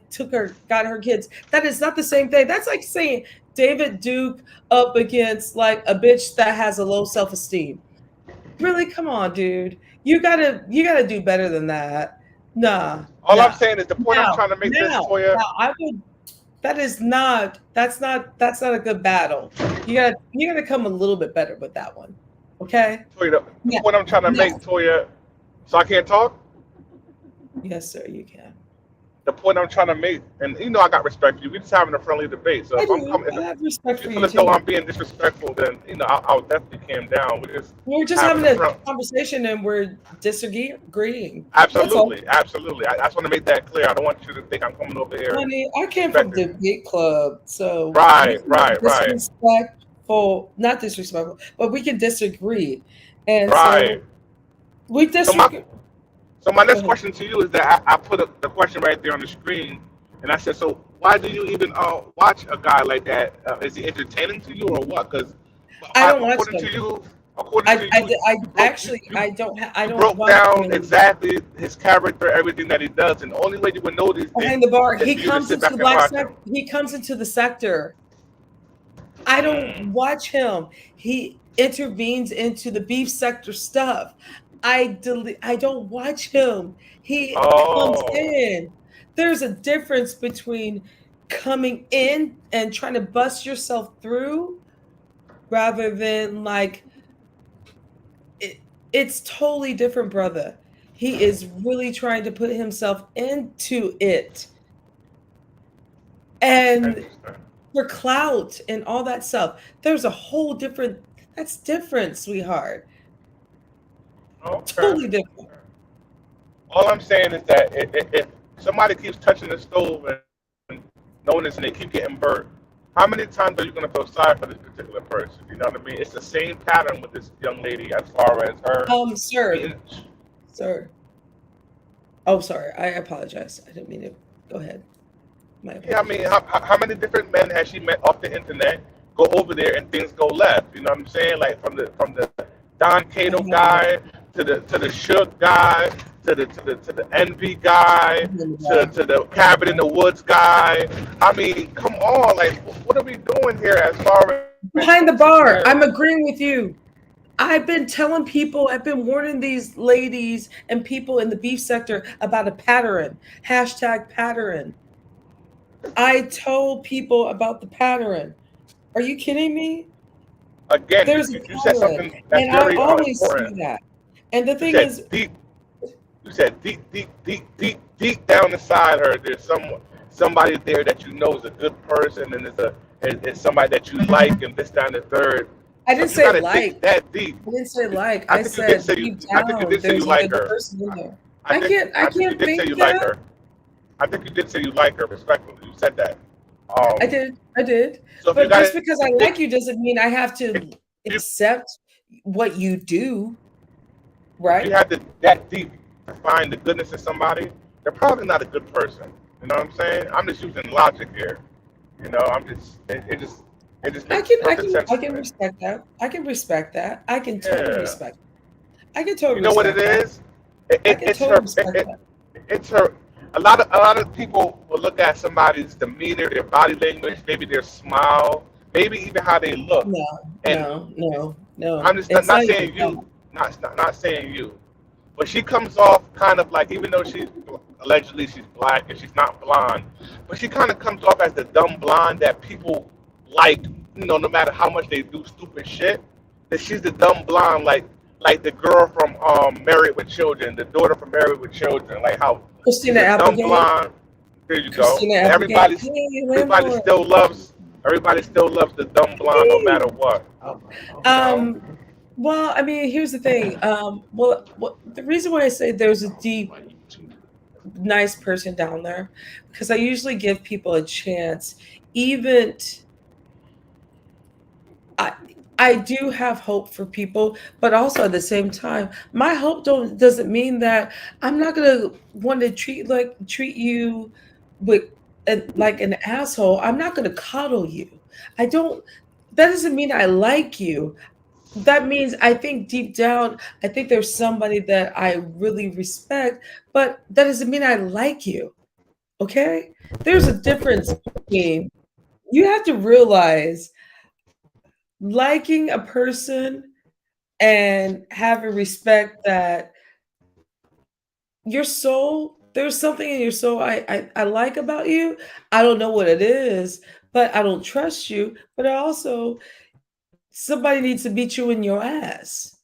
got her kids. That is not the same thing. That's like saying David Duke up against like a bitch that has a low self-esteem. Really, come on, dude. You gotta do better than that. Nah, All I'm nah. saying is the point I'm trying to make this, Toya. Now I would that's not a good battle. You gotta come a little bit better with that one. Okay? Toya, the Yeah. point I'm trying to Yeah. make, Toya. So I can't talk. Yes, sir, you can. The point I'm trying to make, and you know I got respect for you. We're just having a friendly debate. So I if I'm do. coming, I have respect if you for feel you as though too. I'm being disrespectful, then you know I'll definitely calm down. We're just We're just having having a a front. conversation and we're disagreeing. That's all. Absolutely, absolutely. I just want to make that clear. I don't want you to think I'm coming over here Honey, I came from disrespecting you. debate club, so we Right, can be right, right, not disrespectful, but we can disagree. And right. so we So my disagree. so my Go next ahead. question to you is that I put up the question right there on the screen, and I said, so why do you even watch a guy like that? Is he entertaining to you or what? Because I don't watch according them. to you, according to you, I you broke you, actually you I you don't broke watch them down anymore. exactly his character, everything that he does, and the only way you would know these Behind things the bar, is he for you to comes sit into the back and black watch sector. him. He comes into the sector. I don't Mm. watch him. He intervenes into the beef sector stuff. I don't watch him. He comes Oh, in. There's a difference between coming in and trying to bust yourself through rather than like it, it's totally different, brother. He is really trying to put himself into it. And interesting. for clout and all that stuff. There's a whole different that's different, sweetheart. Okay. Totally different. Okay. All I'm saying is that if somebody keeps touching the stove and knowing this and they keep getting burnt, how many times are you going to feel sorry for this particular person? You know what I mean? It's the same pattern with this young lady as far as her Sir, being. sir. Oh, sorry. I apologize. I didn't mean to go ahead. My Yeah, I mean, apologies. how many different men has she met off the internet? Go over there and things go left. You know what I'm saying? Like from the Don I Cato have guy to the Shook guy to the Envy guy to the Cabin in the Woods guy. I mean, come on, like what are we doing here as far as behind the sitting bar. there? I'm agreeing with you. I've been telling people, I've been warning these ladies and people in the beef sector about a pattern. Hashtag pattern. I told people about the pattern. Are you kidding me? Again, There's a you said pattern, something that's and I very always important. see that. And the You thing said is, deep. You said deep down inside her, there's somebody there that you know is a good person, and is somebody that you like, and this, that, and the third. I So didn't you say gotta dig like. that deep. I didn't say like. I I think you did said say you. deep I think you down, did say you there's a like good her. person in there. I think. I I think you can't did say fake you like that. her. I think you did say you like her. Respectfully, you said that. I Um. did. I did. So if you But just got because I if like you doesn't mean I have if to you accept what you do, if you right? had to that deep to find the goodness in somebody, they're probably not a good person. You know what I'm saying? I'm just using logic here. You know, I'm just it just It just I makes can I perfect can sense I to can me. respect that. I can respect that. I can totally Yeah. respect. I can totally You know what it respect that. is? It, I it, can it's totally her. respect that. It's her. A lot of people will look at somebody's demeanor, their body language, maybe their smile, maybe even how they look. No, And no, no, I'm no. just not, It's not not even saying that. you, not saying you, but she comes off kind of like, even though she's allegedly she's black and she's not blonde, but she kind of comes off as the dumb blonde that people like, no matter how much they do stupid shit, that she's the dumb blonde, like the girl from Married with Children, the daughter from Married with Children, like how she's Christina a dumb Applegate. blonde. There you go. Christina And Applegate. Hey, everybody landlord. still loves, everybody still loves the dumb blonde no matter Hey. what. You know. Um, well, I mean, here's the thing. Well, the reason why I say there's a deep, nice person down there, because I usually give people a chance, even I I do have hope for people, but also at the same time, my hope doesn't mean that I'm not gonna want to treat you with like an asshole. I'm not gonna coddle you. I don't. That doesn't mean I like you. That means I think deep down, I think there's somebody that I really respect, but that doesn't mean I like you. Okay? There's a difference between you have to realize liking a person and having respect that your soul, there's something in your soul I like about you. I don't know what it is, but I don't trust you. But I also, somebody needs to beat you in your ass.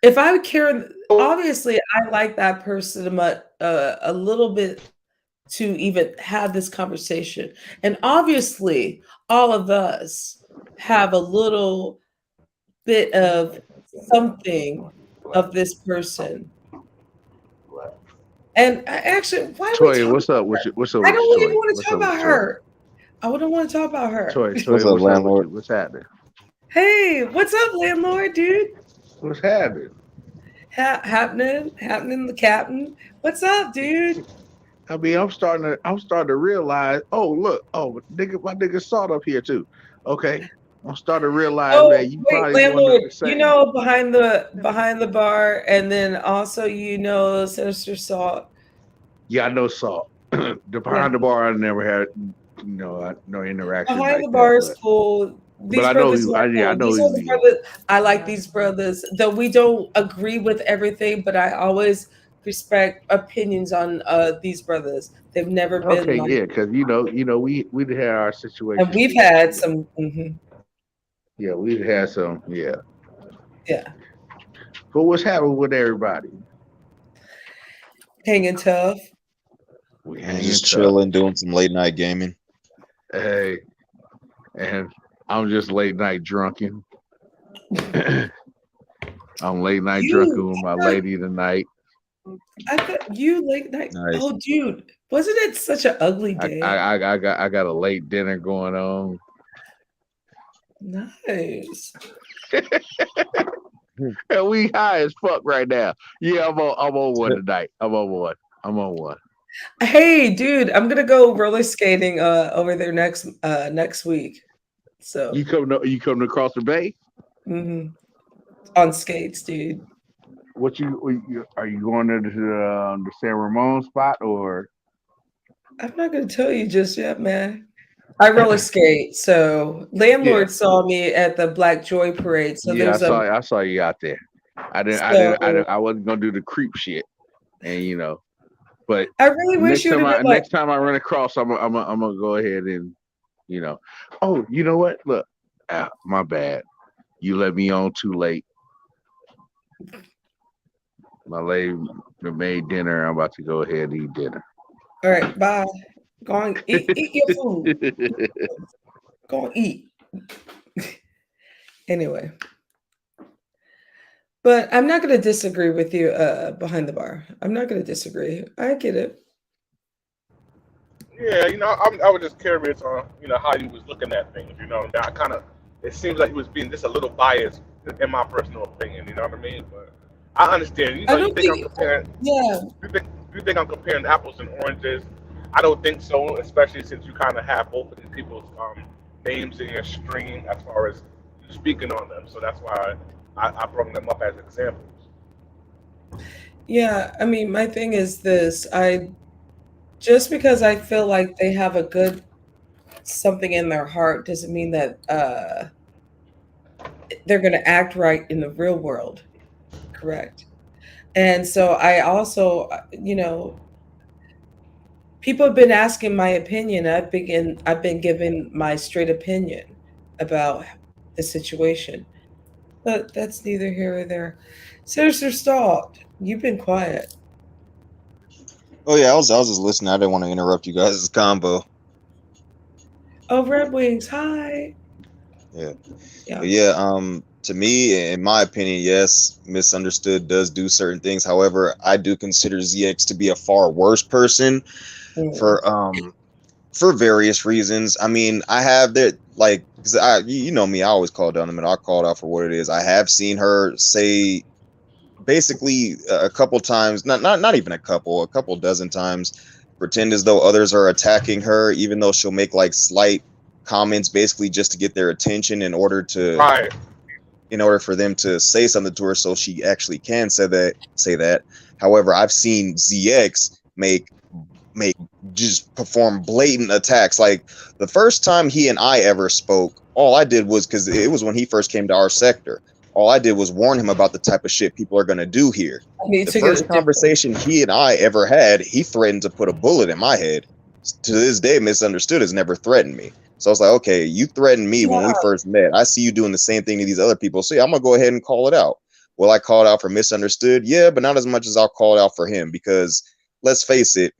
If I care, obviously, I like that person a little bit to even have this conversation. And obviously, all of us have a little bit of something of this person. And actually, why are we Toy, talking what's up about with her? you? What's up I with you, don't even Toy? want to What's talk up with about you, Toy? her. I wouldn't want to talk about her. What's Toy, up, what's up with landlord? you? What's happening? Hey, what's up, landlord, dude? What's happening? Happening, the captain. What's up, dude? I mean, I'm starting to realize. Oh, look, oh, nigga, my nigga Salt up here too. Okay, I'm starting to realize, Oh, man, you wait, probably one of landlord, the same. behind the bar, and then also Sinister Salt. Yeah, I know Salt. The Yeah, behind the bar, I never had, no interaction behind like the that. bar is cool. But These I know brothers who. are I cool. know These are who the he is. brothers. I like these brothers, though we don't agree with everything, but I always respect opinions on these brothers. They've never been Okay, like, yeah, because we had our and situations we've too. had Yeah, some, yeah, we've had some. Yeah, yeah, but what's happening with everybody? hanging tough. We I'm hanging just tough. chilling, doing some late night gaming. Hey, and I'm just late night drunken. I'm late night drunken with my I thought, lady tonight. I thought you late night. Nice. Oh, dude, wasn't it such an ugly I day? I I, I got a late dinner going on. Nice. And we high as fuck right now. Yeah, I'm on one tonight. I'm on one. I'm on one. Hey, dude, I'm gonna go roller skating over there next week. So, You come to across the bay? mhm, on skates, dude. Are you going to the San Ramon spot or? I'm not gonna tell you just yet, man. I roller skate, so Yeah, landlord saw me at the Black Joy Parade. So yeah. I there's a saw I saw you out there. so I wasn't gonna do the creep shit, and but I really wish you would have been like, next time I run across, I'm gonna go ahead and you know. Oh, you know what? Look, my bad. You let me on too late. My lady made dinner. I'm about to go ahead and eat dinner. all right, bye. Go on, eat your food. Go on, eat. Anyway, but I'm not gonna disagree with you behind the bar. I'm not gonna disagree. I get it. Yeah, I was just curious on, how you was looking at things. I kind of, it seems like he was being just a little biased, in my personal opinion. You know what I mean? But I understand. I You don't think I'm think comparing, yeah. you think I'm comparing apples and oranges. I don't think so, especially since you kind of have both of these people's names in your stream as far as you speaking on them. So that's why I brought them up as examples. Yeah, I mean, my thing is this. I just because I feel like they have a good something in their heart doesn't mean that they're going to act right in the real world, correct? And so I also, people have been asking my opinion. I've been giving my straight opinion about the situation. But that's neither here or there. Sinister Stalked, you've been quiet. Oh yeah, I was just listening. I didn't want to interrupt you guys' combo. Oh, Red Wings, hi. Yeah. Yeah. But yeah, to me, in my opinion, yes, Misunderstood does do certain things. However, I do consider ZX to be a far worse person Mm. for various reasons. I mean, I have that like because you know me, I always call down them and I call it out for what it is. I have seen her say basically a couple times, not even a couple dozen times, pretend as though others are attacking her, even though she'll make like slight comments basically just to get their attention Right. in order for them to say something to her so she actually can say that. However, I've seen ZX make just perform blatant attacks. Like the first time he and I ever spoke, all I did was because it was when he first came to our sector. All I did was warn him about the type of shit people are going to do here. I mean, The to get first it different. conversation he and I ever had, he threatened to put a bullet in my head. To this day, Misunderstood has never threatened me. So I was like, okay, you threatened me when we Yeah, first met. I see you doing the same thing to these other people. So yeah, I'm gonna go ahead and call it out. Will I call it out for Misunderstood? Yeah, but not as much as I'll call it out for him because let's face it,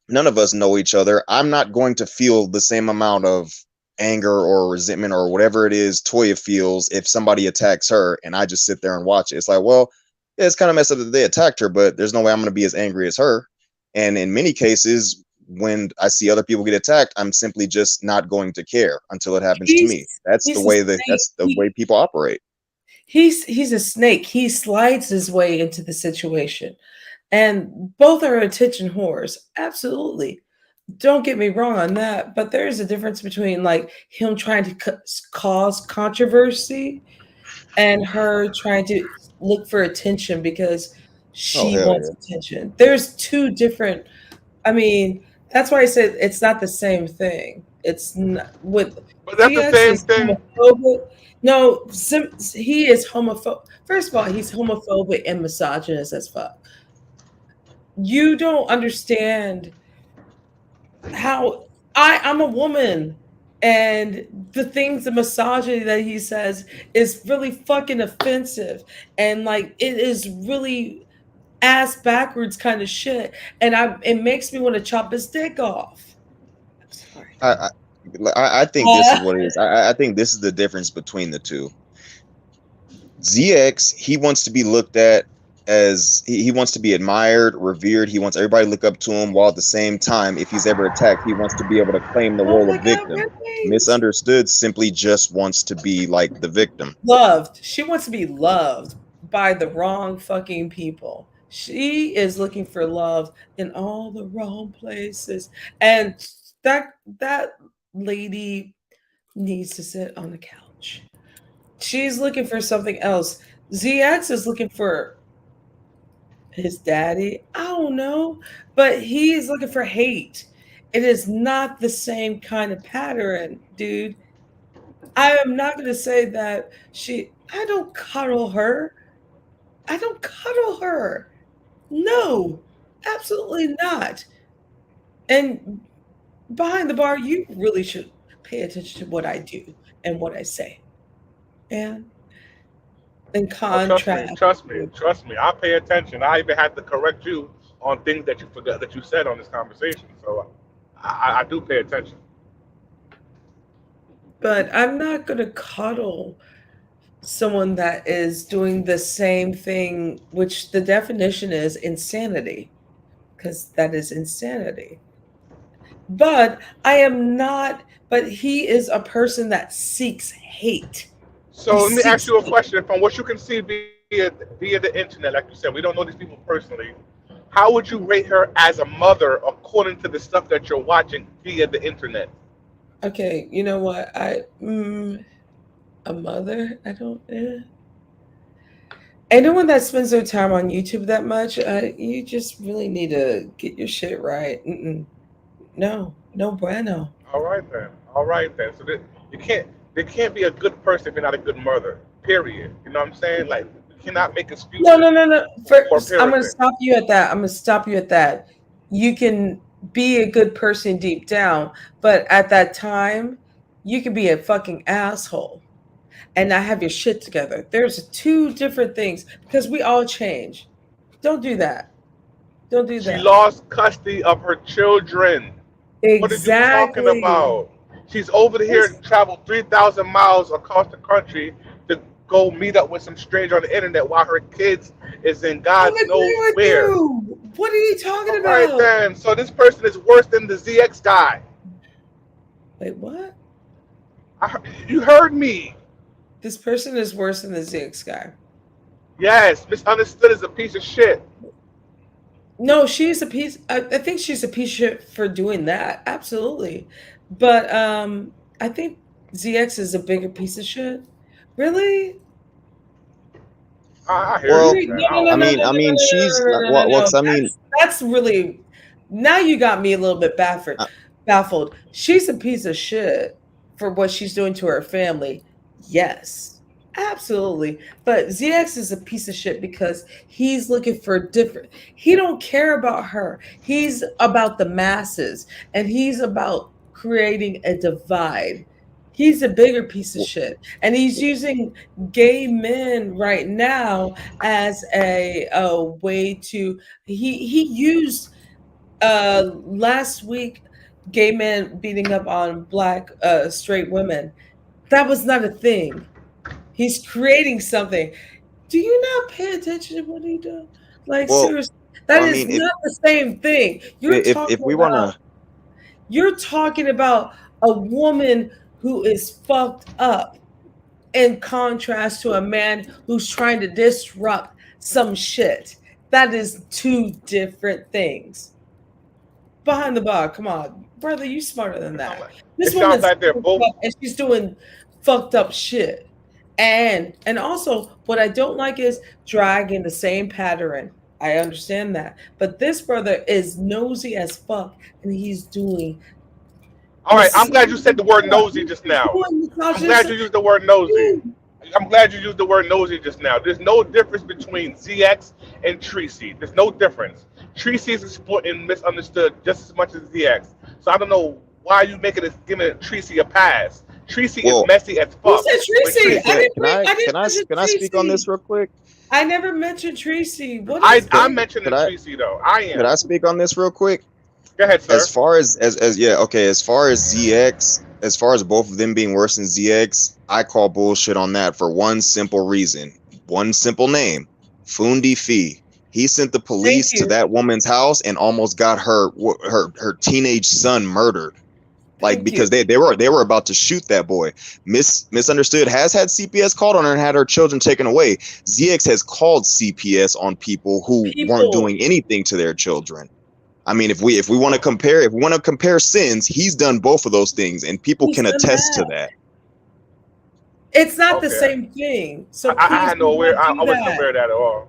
none of us know each other. I'm not going to feel the same amount of anger or resentment or whatever it is Toya feels if somebody attacks her and I just sit there and watch it. It's like, well, yeah, it's kind of messed up that they attacked her, but there's no way I'm going to be as angry as her. And in many cases, when I see other people get attacked, I'm simply just not going to care until it happens to he's me. That's the he's a way snake. that's the way people operate. He's a snake. He slides his way into the situation. And both are attention whores. Absolutely. Don't get me wrong on that, but there is a difference between like him trying to cause controversy and her trying to look for attention because Oh she hell wants yeah! attention. There's two different, I mean, that's why I said it's not the same thing. It's not with But that's the ZX same is thing. homophobic. No, he is homophobic. First of all, he's homophobic and misogynist as fuck. You don't understand how I'm a woman, and the things, the misogyny that he says is really fucking offensive, and like it is really ass backwards kind of shit, and it makes me want to chop his dick off. I'm sorry. I, I think this is what it is. I think this is the difference between the two. ZX, he wants to be looked at as he wants to be admired, revered. He wants everybody to look up to him, while at the same time, if he's ever attacked, he wants to be able to claim the Oh role my of god, victim. red wings. Misunderstood simply just wants to be like the victim. Loved. She wants to be loved by the wrong fucking people. She is looking for love in all the wrong places. And that lady needs to sit on the couch. She's looking for something else. ZX is looking for his daddy. I don't know, but he is looking for hate. It is not the same kind of pattern, dude. I am not going to say that I don't cuddle her. I don't cuddle her. No, absolutely not. And behind the bar, you really should pay attention to what I do and what I say. And in Oh, trust me, contrast trust me, with, trust me. I pay attention. I even had to correct you on things that you forgot that you said on this conversation. So I do pay attention. but I'm not going to cuddle someone that is doing the same thing, which the definition is insanity, because that is insanity. But I am not, but he is a person that seeks hate. He So let me ask seeks you a hate. question. From what you can see via the internet, like you said, we don't know these people personally. How would you rate her as a mother according to the stuff that you're watching via the internet? Okay, you know what? A mother. I don't. Anyone that spends their time on YouTube that much, you just really need to get your shit right. Mm-mm. No, no bueno. All right then. All right then. So you can't. There can't be a good person if you're not a good mother. Period. You know what I'm saying? Like you cannot make No, excuses no, no, no. for First, I'm going to parenting. stop you at that. I'm going to stop you at that. You can be a good person deep down, but at that time, you can be a fucking asshole and not have your shit together. There's two different things because we all change. Don't do that. Don't do She that. lost custody of her children. What are you talking Exactly. about? She's over here Yes, and traveled 3,000 miles across the country to go meet up with some stranger on the internet while her kids is in I God agree knows with where. you. What are you talking All right about? then. So this person is worse than the ZX guy. Wait, what? You heard me. This person is worse than the ZX guy. Yes, misunderstood is a piece of shit. No, she's a piece. I think she's a piece of shit for doing that. Absolutely. But I think ZX is a bigger piece of shit. Really? I hear Well, you, You, man. no, I no, don't no, know. no, no, no, I no, mean, she's no, no, no, no, well, no. cause I mean, That's really, now you got me a little bit uh, baffled. She's a piece of shit for what she's doing to her family. Yes, absolutely. But ZX is a piece of shit because he's looking for different. He don't care about her. He's about the masses, and he's about creating a divide. He's a bigger piece of w- shit, and he's using gay men right now as a way to. He used last week gay men beating up on black straight women. That was not a thing. He's creating something. Do you not pay attention to what he does? Like well, seriously, that I is mean, if not the same thing. if we wanna, You're talking about a woman who is fucked up in contrast to a man who's trying to disrupt some shit. That is two different things. Behind the bar, come on, brother, you smarter than It sounds that. like, This it sounds woman's like they're fucked both. up and she's doing fucked up shit. And also, what I don't like is dragging the same pattern. I understand that, but this brother is nosy as fuck, and he's doing All the right, I'm glad same you said the word stuff. nosy just He's now. doing I'm glad misogynist. you used the word nosy. I'm glad you used the word nosy just now. There's no difference between ZX and Tracy. There's no difference. Tracy is exploited and misunderstood just as much as ZX. So I don't know why you making it giving Tracy a pass. Tracy is well, messy as Who fuck. said When Tracy? Tracy, I didn't mention can I speak on this Tracy. real quick? I never mentioned Tracy. What I is I'm this? Could mentioning I Tracy though. I could am. I speak on this real quick? Go ahead, As sir. far as yeah, okay, as far as ZX, as far as both of them being worse than ZX, I call bullshit on that for one simple reason, one simple name, Fundi Fee. He sent the Thank police to you. that woman's house and almost got her teenage son murdered. Like Thank you. because they were about to shoot that boy. Misunderstood has had CPS called on her and had her children taken away. ZX has called CPS on people who weren't People, doing anything to their children. I mean, if we want to compare, if we want to compare sins, he's done both of those things, and people he's can done attest to that. that. It's not the Okay. same thing. So I please had do no aware. not I do wasn't that. aware of that at all.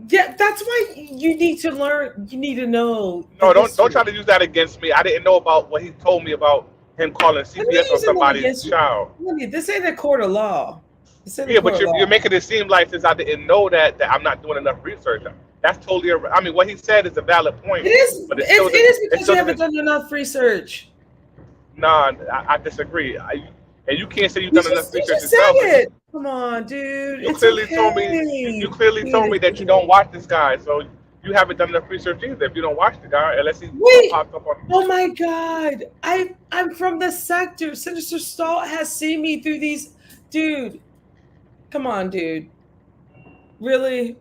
Yeah, that's why you need to learn. You need to know the No, don't try history. to use that against me. I didn't know about what he told me about him calling I'm not CPS on using that somebody's against you. child. Honey, this ain't a court of law. This ain't a Yeah, court but of you're law. making it seem like since I didn't know that I'm not doing enough research. That's totally. I mean, what he said is a valid It point, is. but It is it because you still haven't doesn't. done enough research. Nah, I disagree. And you can't say you've You done enough just research said yourself because it. Come on, dude. you It's clearly told me you okay. clearly told me Wait, that you don't watch this guy, so you haven't done enough research either. If you don't watch the guy, unless he wait. popped up on. Oh my God. I'm from the sector. Sinister Salt has seen me through these. Dude, come on, dude. Really?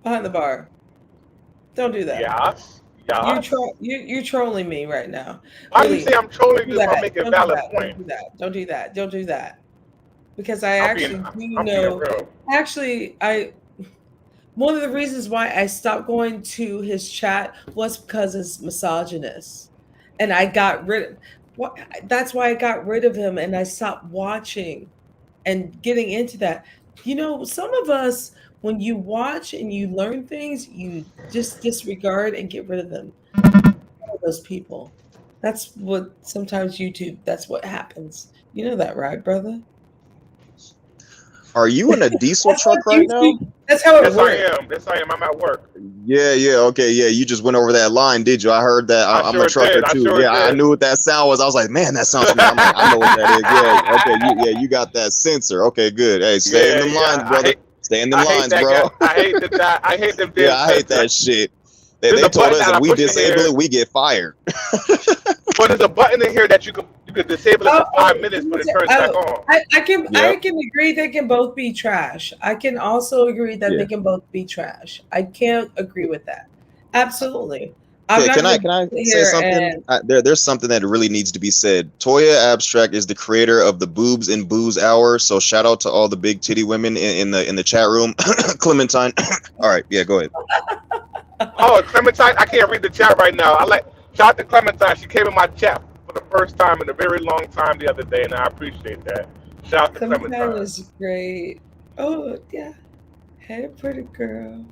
Behind the bar. Don't do that. Yes, yes. You're trolling me right now. Why do you say Really. I'm Don't trolling do you if I'm that. making Don't do valid that. Don't do points? that. Don't do that. Don't do that. Because I I'm being actually do I'm being know. real. Actually, I one of the reasons why I stopped going to his chat was because it's misogynist. And I got rid of That's why I got rid of him and I stopped watching and getting into that. Some of us, when you watch and you learn things, you just disregard and get rid of them. Those people. That's what sometimes YouTube, that's what happens. You know that, right, brother? Are you in a diesel That's what truck right now? YouTube, that's how it Yes, I works. am. Yes, I am. I'm at work. Yeah, okay, yeah. You just went over that line, did you? I heard that. I I'm a sure trucker did. I too. sure Yeah, I did. knew what that sound was. I was like, man, that sounds familiar. I'm like, I know what that is. Yeah, okay, you got that sensor. Okay, good. Hey, stay in Yeah, them lines, yeah. brother. Stay in them I hate lines, that guy. bro. I hate that. I hate them Yeah, damn I hate sensors. that shit. They, There's they a told button us that if I we push in disable here. it, we get fired. Well, there's a button in here that you could disable it Oh, for 5 minutes, but it turns back oh, on. I can Yep. agree they can both be trash. I can also agree that Yeah. they can both be trash. I can't agree with that. Absolutely. I'm Okay, not going can I to sit say here something? and There's something that really needs to be said. Toya Abstract is the creator of the Boobs and Booze Hour, so shout out to all the big titty women in the chat room. Clementine. All right, yeah, go ahead. Oh, Clementine, I can't read the chat right now. Shout out to Clementine. She came in my chat for the first time in a very long time the other day, and I appreciate that. Shout out to Clementine Clementine. is great. Oh, yeah. Hey, pretty girl.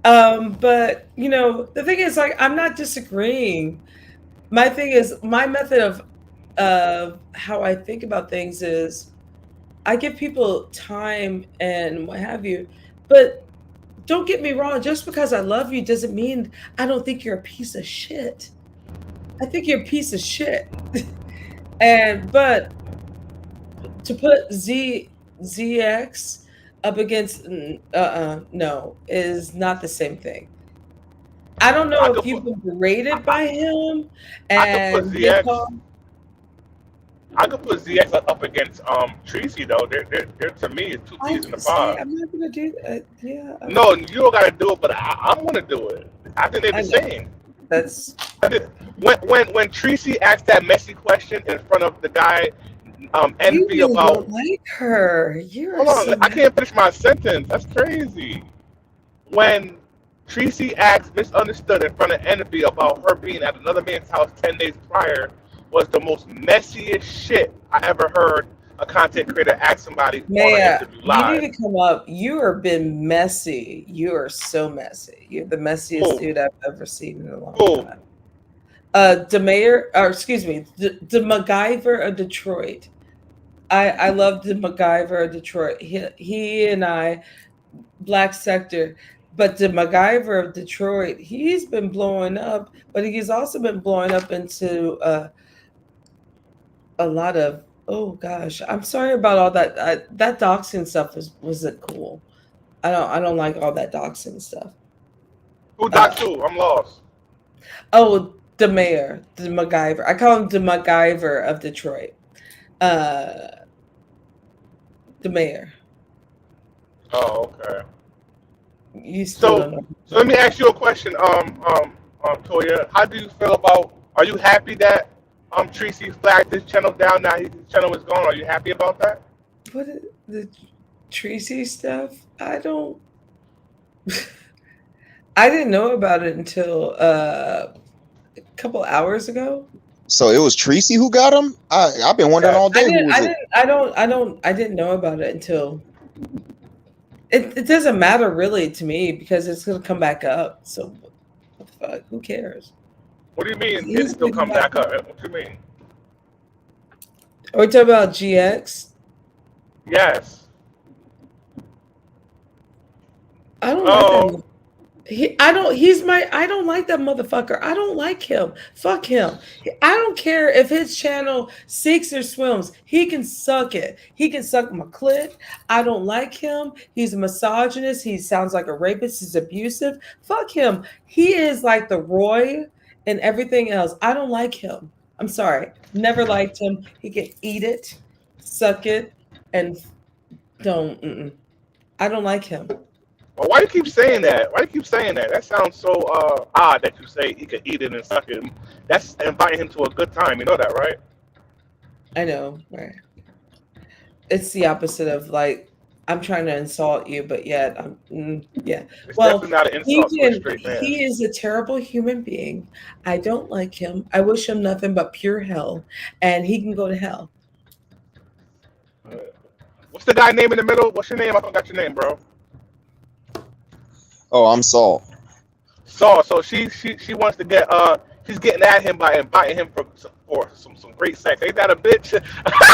But the thing is, like, I'm not disagreeing. My thing is, my method of how I think about things is I give people time and what have you. But don't get me wrong, just because I love you doesn't mean I don't think you're a piece of shit. I think you're a piece of shit. But to put ZX up against no is not the same thing. I don't I know if could you've put been berated by him I could put and been ZX. called. I could put ZX up against Tracy though. They're to me is two I peas in the see. pod. I'm not gonna do that. Yeah, No, you don't gotta do it, but I'm gonna do it. I think they're I the know. same. That's When Tracy asked that messy question in front of the guy, you envy really about. don't like her. You are Hold on, so I can't finish my sentence. That's crazy. When Tracy asked Misunderstood in front of Envy about her being at another man's house 10 days prior was the most messiest shit I ever heard a content creator ask somebody on an Maya, interview you need live. to come up. You are been messy. You are so messy. You're the messiest Who? dude I've ever seen in a long Who? time. The mayor, or excuse me, the MacGyver of Detroit. I love the MacGyver of Detroit. He and I, Black Sector, but the MacGyver of Detroit, he's been blowing up, but he's also been blowing up into a lot of, oh gosh, I'm sorry about all that. That doxing stuff wasn't cool. I don't like all that doxing stuff. Who Uh, Doc Two? I'm lost. oh, the mayor, the MacGyver. I call him the MacGyver of Detroit. Uh, the mayor. Oh, okay. You still don't So, know. so let me ask you a question, Toya. How do you feel about? Are you happy that Tracy flagged his channel down? Now his channel is gone. Are you happy about that? What is the Tracy stuff? I don't. I didn't know about it until a couple hours ago. So it was Tracy who got him. I've been wondering all Yes. day who was it. I didn't know about it until it doesn't matter really to me because it's gonna come back up. So what the fuck? Who cares? What do you mean? It He's still gonna come come back back up? What do you mean? Are we talking about GX? Yes. I don't like Oh, that. I don't like that motherfucker. I don't like him. Fuck him. I don't care if his channel sinks or swims. He can suck it. He can suck my clit. I don't like him. He's a misogynist. He sounds like a rapist. He's abusive. Fuck him. He is like the Roy and everything else. I don't like him. I'm sorry. Never liked him. He can eat it, suck it, and don't. I don't like him. well, why do you keep saying that? Why do you keep saying that? That sounds so odd that you say he could eat it and suck it. That's inviting him to a good time. You know that, right? I know, right? It's the opposite of like I'm trying to insult you, but yet, yeah. It's Well, definitely not an insult to a straight man. he is a terrible human being. I don't like him. I wish him nothing but pure hell, and he can go to hell. What's the guy name in the middle? What's your name? I forgot your name, bro. Oh, I'm Salt. Saul. So she wants to get she's getting at him by inviting him for some great sex. Ain't that a bitch?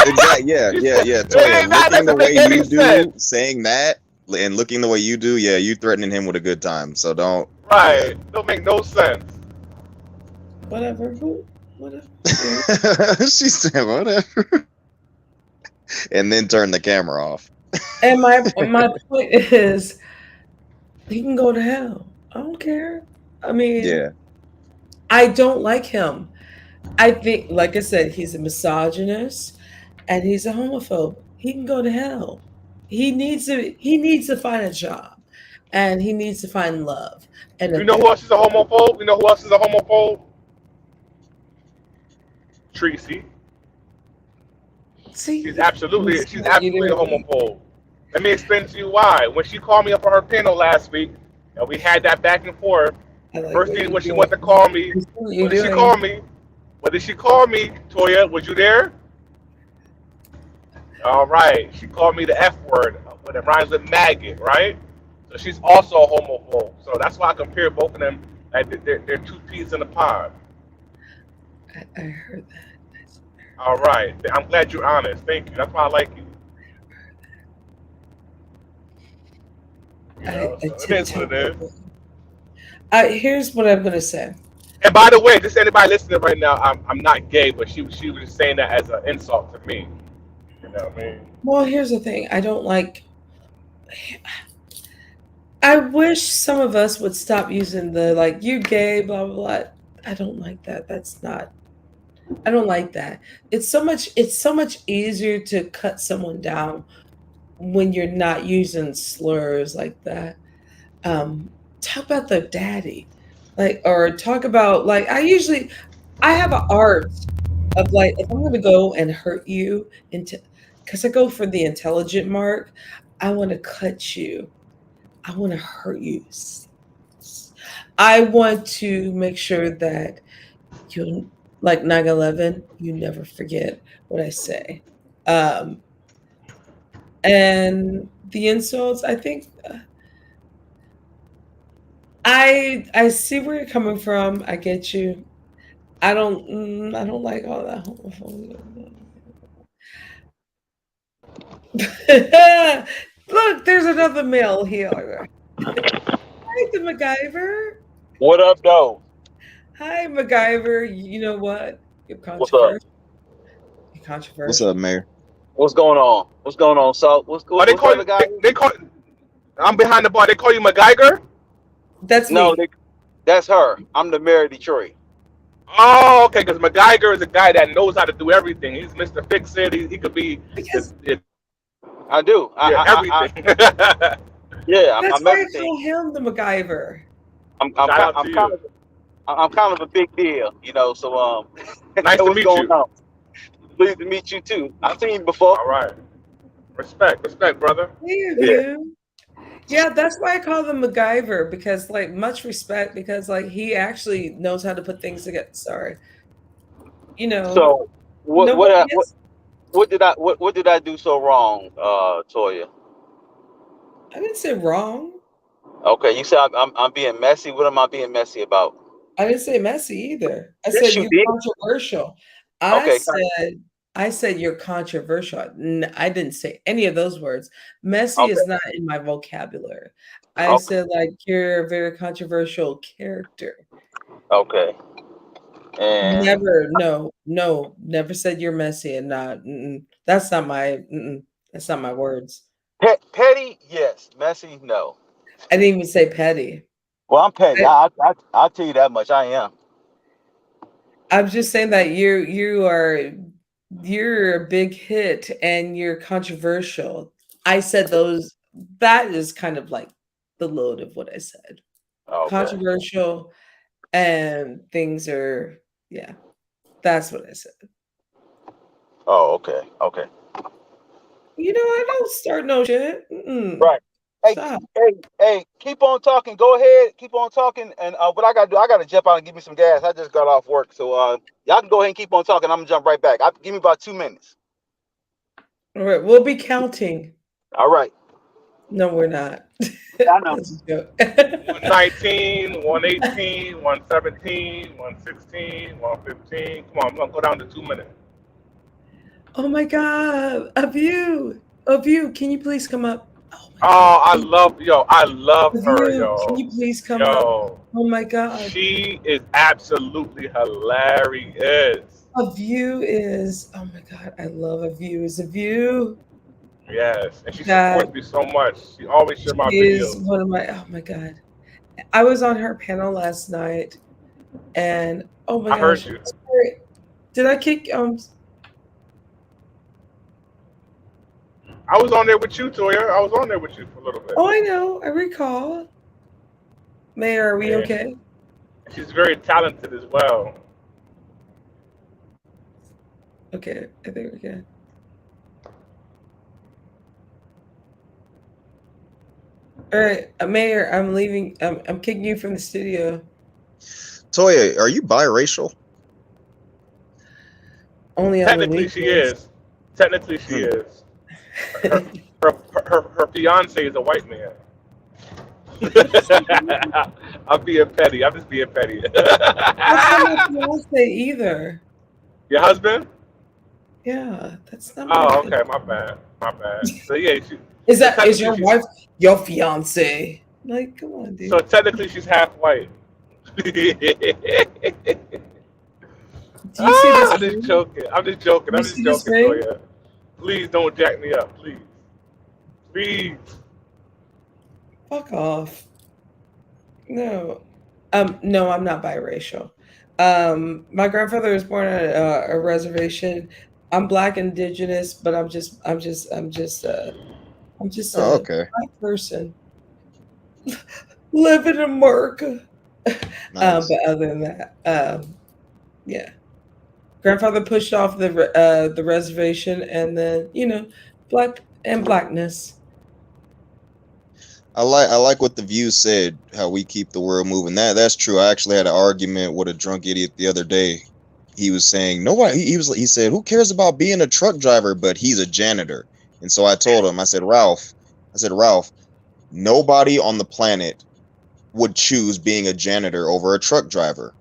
Exactly. Yeah, yeah, yeah. Toya, That looking the doesn't way make any you sense. do, saying that, and looking the way you do, yeah, you threatening him with a good time. So don't. Yeah. Right. Don't make no sense. Whatever. Who? Whatever. Yeah. She said whatever, and then turn the camera off. And my point is, he can go to hell. I don't care. I mean, Yeah. I don't like him. I think, like I said, he's a misogynist and he's a homophobe. He can go to hell. He needs to find a job and he needs to find love. And You know who else is a homophobe? You know who else is a homophobe? Tracy. see, She's absolutely you she's absolutely a homophobe. Let me explain to you why. When she called me up on her panel last week, and we had that back and forth. I like First what thing you're when she doing. went to call me, I see what you're what did she doing. call me? What did she call me? Toya, was you there? All right. She called me the F word, when it rhymes with maggot, right? So she's also a homophobe. So that's why I compare both of them. Like they're two peas in a pod. I heard that. All right. I'm glad you're honest. Thank you. That's why I like you. You know, I so it is what it is. here's what I'm gonna say. And by the way, just anybody listening right now, I'm not gay, but she was just saying that as an insult to me. You know what I mean? Well, here's the thing. I don't like. I wish some of us would stop using the like you gay blah blah blah. I don't like that. That's not. I don't like that. It's so much easier to cut someone down when you're not using slurs like that. Talk about the daddy, like, or talk about like I have an art of like if I'm going to go and hurt you into because I go for the intelligent mark. I want to cut you. I want to hurt you. I want to make sure that you like 9/11. You never forget what I say. Um, and the insults. I think I see where you're coming from. I get you. I don't like all that homophobia. Look, there's another male here. Hi, the MacGyver. What up, though? Hi, MacGyver. You know what? You're What's up? controversial. You're What's controversial. up, Mayor? What's going on? What's going on? So, Oh, they what's the call other you. guy? They call. I'm behind the bar. They call you MacGyver. That's No, me. that's her. I'm the mayor of Detroit. Oh, okay. Because MacGyver is a guy that knows how to do everything. He's Mr. Fix It. He could be Because I do. everything. Yeah, that's I'm why I everything. call him the MacGyver. Shout out to you. I'm kind of a big deal, you know. So, Nice to what's meet going you. on? Pleased to meet you too. I've seen you before. All right. Respect, brother. Thank Yeah. you. Yeah, that's why I call him MacGyver because, like, much respect because, like, he actually knows how to put things together. Sorry, you know, So, what what nobody I- gets. what did I do so wrong, Toya? I didn't say wrong. Okay, you said I'm being messy. What am I being messy about? I didn't say messy either. I Yes, said you you're did. controversial. I Okay, said I said you're controversial. I didn't say any of those words. Messy okay, is not in my vocabulary. I okay, said like you're a very controversial character. okay. And Never, no, never said you're messy and not. That's not my words. petty, yes. Messy, no. I didn't even say petty. Well, I'm petty. I, I'll tell you that much. I am. I'm just saying that you're a big hit and you're controversial. I said those. That is kind of like the load of what I said. Okay. Controversial and things are yeah. That's what I said. Oh, okay. Okay. You know, I don't start no shit. Mm-mm. Right. Hey, Stop. hey, keep on talking. Go ahead, keep on talking. And what I gotta do, I gotta jump out and give me some gas. I just got off work, so y'all can go ahead and keep on talking. I'm gonna jump right back. Give me about 2 minutes. All right, we'll be counting. All right. No, we're not. I know. That's a joke. 119, 118, 117, 116, 115. Come on, I'm gonna go down to 2 minutes. Oh my God, a view. Can you please come up? Oh my Oh, I God. love A her, view, can yo. you please come up? Yo, Oh my God. she is absolutely hilarious. A view is, oh my God, I love a view. Is a view Yes, and she that supports me so much. She always she share my is videos. one of my, oh my God. I was on her panel last night and oh my I heard gosh. you. Sorry, did I kick, I was on there with you, Toya. I was on there with you for a little bit. oh, I know, I recall. Mayor, are we Yeah, okay? she's very talented as well. Okay, I think we're good. All right, Mayor, I'm leaving. I'm kicking you from the studio. Toya, are you biracial? Only on the Technically, she weekends. is. Technically, she is. Her her fiance is a white man. I'm being petty. I'm just being petty. That's not my fiance either. Your husband? Yeah, that's not my Oh, fiance. okay. My bad. My bad. So yeah, Is so that is technically your she's wife your fiance? Like, come on, so dude. technically she's half white. Do you see this I'm just ring? joking. I'm just joking. You I'm just see this joking, ring? Toya. Please don't jack me up, please. Please. Fuck off. No. No, I'm not biracial. My grandfather was born on a reservation. I'm black indigenous, but I'm just Oh, a okay. black person living in America. Nice. But other than that, yeah. Grandfather pushed off the reservation, and then blackness. I like what the View said, how we keep the world moving. That's true. I actually had an argument with a drunk idiot the other day. He was saying nobody. He said, "Who cares about being a truck driver?" But he's a janitor. And so I told him, I said, Ralph, nobody on the planet would choose being a janitor over a truck driver.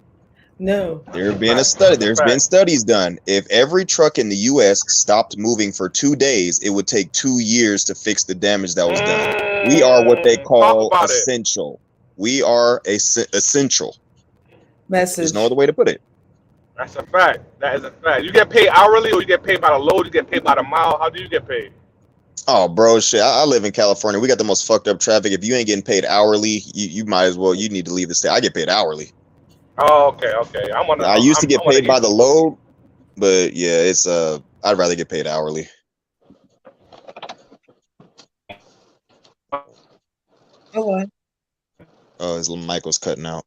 No, There have been a Fact. study. That's a There's been fact. studies done. If every truck in the U.S. stopped moving for 2 days, it would take 2 years to fix the damage that was done. We are what they Talk call about it. essential. We are essential. There's no message. other way to put it. That's a fact. That is a fact. You get paid hourly or you get paid by the load, you get paid by the mile. How do you get paid? Oh, bro, shit. I live in California. We got the most fucked up traffic. If you ain't getting paid hourly, you might as well. You need to leave the state. I get paid hourly. Oh, okay, okay. I used to I'm get on the paid by East the Coast. load, but yeah, it's I'd rather get paid hourly. Oh, what? Oh, his little mic was cutting out.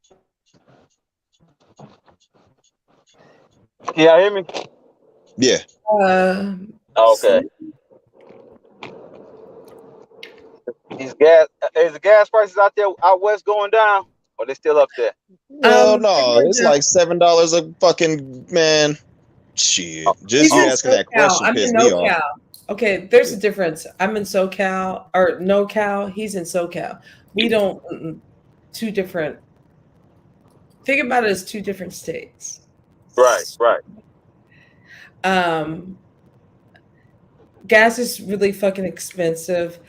Can y'all hear me? Yeah. Okay. Is the gas prices out there out west going down, or they still up there? Hell They're no. going It's down. like $7 a fucking man. Shit. Just He's you in asking that SoCal. question I'm in pissed me off. NoCal. Okay, there's a difference. I'm in SoCal or NoCal. He's in SoCal. We don't two different. Think about it as two different states. Right. Um, gas is really fucking expensive.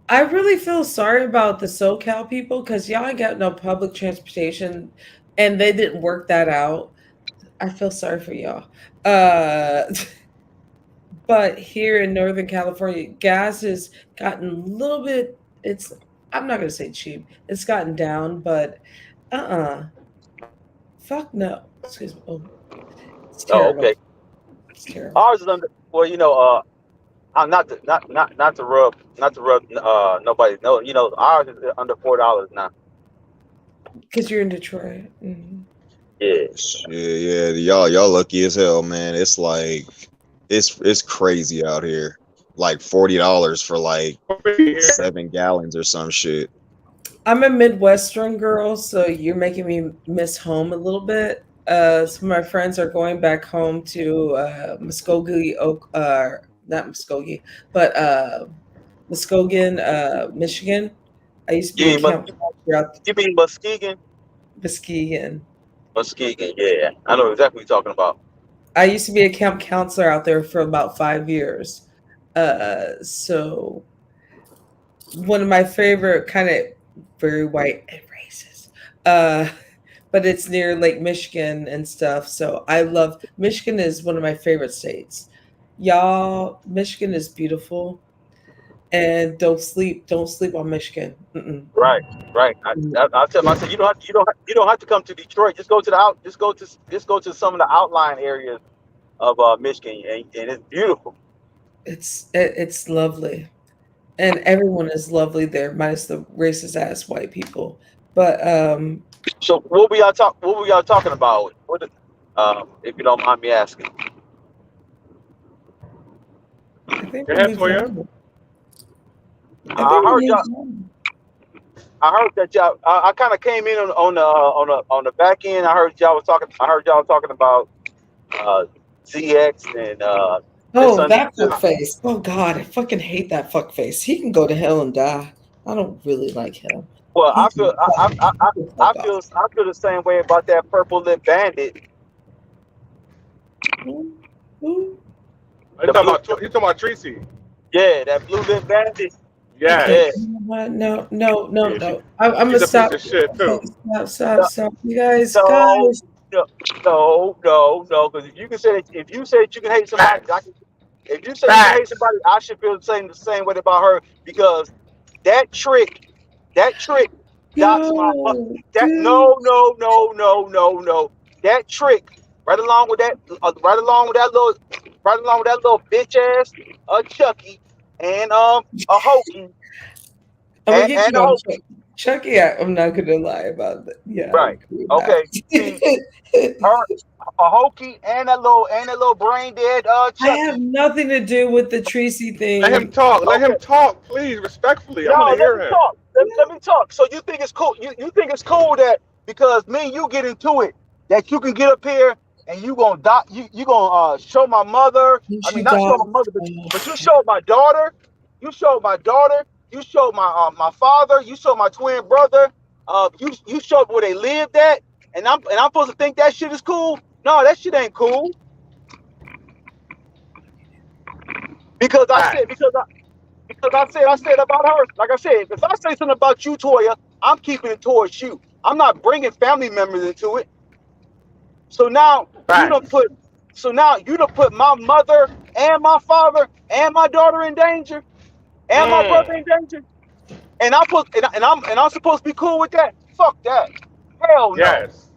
I really feel sorry about the SoCal people because y'all ain't got no public transportation, and they didn't work that out. I feel sorry for y'all. But here in Northern California, gas has gotten a little bit. I'm not gonna say cheap. It's gotten down, but fuck no. Excuse me. Oh, it's Oh, terrible. okay. It's terrible. Ours is under. Well, I'm not to rub nobody. No, ours is under $4 now. Because you're in Detroit. Yeah. Shit, yeah, y'all lucky as hell, man. It's like it's crazy out here. like $40 for like Here. 7 gallons or some shit. I'm a Midwestern girl, so you're making me miss home a little bit. Some of my friends are going back home to Muskogee, not Muskogee, but Muskegon, Michigan. I used to You be a mean camp counselor out you mean Muskegon? Muskegon. Muskegon, yeah. I know exactly what you're talking about. I used to be a camp counselor out there for about 5 years. So one of my favorite kind of very white and racist. But it's near Lake Michigan and stuff. So I love Michigan is one of my favorite states. Y'all, Michigan is beautiful, and don't sleep on Michigan. Mm-mm. Right, right. I tell them, I said, you don't have to come to Detroit. Just go to just go to some of the outlying areas of Michigan, and it's beautiful. It's lovely, and everyone is lovely there, minus the racist ass white people. But So what were y'all talking about? If you don't mind me asking. I think Go we ahead, moved Toya. on. I I think we heard y'all. moved on. I heard that y'all. I kind of came in on the back end. I heard y'all was talking. I heard y'all talking about uh, ZX and Oh, that misunderstood. fuck face. Oh God, I fucking hate that fuck face. He can go to hell and die. I don't really like him. Well, He can he can fuck off. I feel the same way about that purple lip bandit. Who? Who? You The talking blue, about you talking about Tracy? yeah, that blue lip bandit. Okay. Yeah. Yes. You know what? No, no, no, Yeah, no. I'm gonna she's a piece stop. of shit Okay, too. stop. You guys, No, guys. no, no. Because if you can say that, if you say that you can hate somebody, Facts. if you say you can hate Facts. somebody, I should feel the same way about her because that trick, that trick, dots my Yo, that dude. no. That trick, right along with that little bitch ass, Chucky, and a Hokey, I'm gonna get and you a on Hokey. Chucky. I'm not gonna lie about that. Yeah, I Right. agree with Okay. See, that. her, a Hokey, and that little brain dead I have Chucky. nothing to do with the Tracy Let him thing. talk. Let Okay. him talk, please, respectfully. I want No, to let hear me him. talk. Let me talk. So you think it's cool? You think it's cool that because me and you get into it, that you can get up here and you gonna you gonna show my mother. And I mean, she not show died. my mother, Oh, but you showed my daughter. You showed my daughter. You showed my father. You showed my twin brother. You showed where they lived at, and I'm supposed to think that shit is cool. No, that shit ain't cool because I said Facts. because I said about her. Like I said, if I say something about you, Toya, I'm keeping it towards you. I'm not bringing family members into it. So now you don't Facts. put. So now you don't put my mother and my father and my daughter in danger and my brother Mm. in danger. And I'm supposed to be cool with that. Fuck that. Hell no. Yes.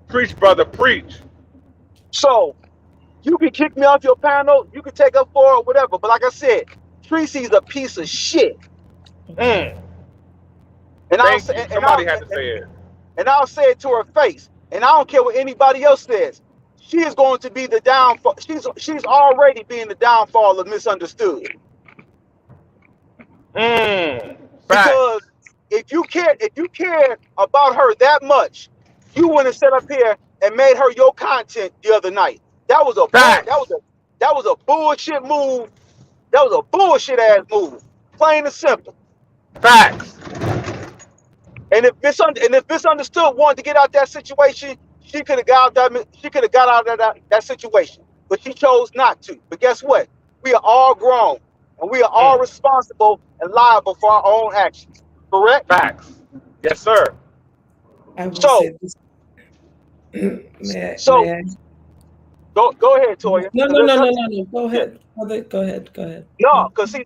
Preach, brother, preach. So you can kick me off your panel. You can take up for it, whatever. But like I said, Tracy's a piece of shit. okay. Mm. And I'll Thank say you. and I'll Somebody had to say it. and I'll say it to her face. And I don't care what anybody else says. She is going to be the downfall. She's already being the downfall of misunderstood. Mm. Because Facts. if you cared about her that much, you wouldn't have set up here and made her your content the other night. That was a Facts. that was a bullshit move. That was a bullshit ass move. Plain and simple. Facts. And if misunderstood wanted to get out that situation, she could have got out of that situation. But she chose not to. But guess what? We are all grown and we are all Mm. responsible and liable for our own actions. Correct? Facts. Yes, sir. I will So say this. May so I? go ahead, Toya. No, Because no, there's no, no, nothing. no, no. Go Yeah. ahead. Go ahead. Go ahead. No, because see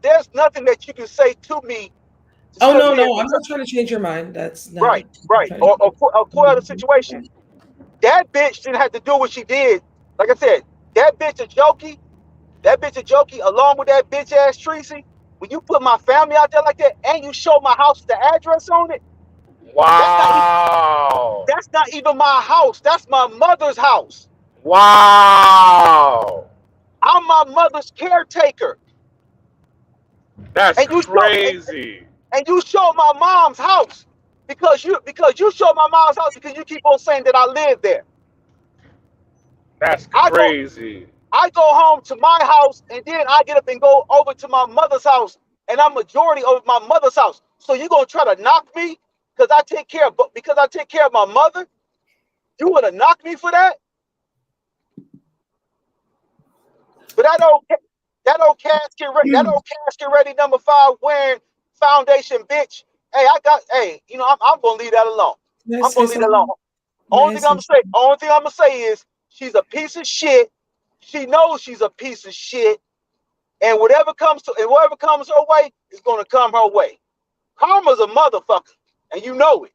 there's nothing that you can say to me to Oh sit up no, here no. and I'm not trying to change your mind. That's not. right, I'm right. trying Or pull out a situation. to. That bitch didn't have to do what she did. Like I said, that bitch a jokey. That bitch a jokey, along with that bitch ass Tracy. When you put my family out there like that, and you show my house the address on it, that's not even Wow. that's not even my house. That's my mother's house. Wow. I'm my mother's caretaker, That's and crazy. you show my mom's house because you show my mom's house because you keep on saying that I live there. That's I go crazy. I go home to my house and then I get up and go over to my mother's house and I'm majority over my mother's house. So you gonna try to knock me because I take care of my mother? You wanna knock me for that? But that old casket ready number 5 wearing foundation bitch. Hey, I'm gonna leave that alone. Can I I'm say gonna leave that alone. something? May I say something? Only thing I'm gonna say is she's a piece of shit. She knows she's a piece of shit, and whatever comes her way is gonna come her way. Karma's a motherfucker, and you know it.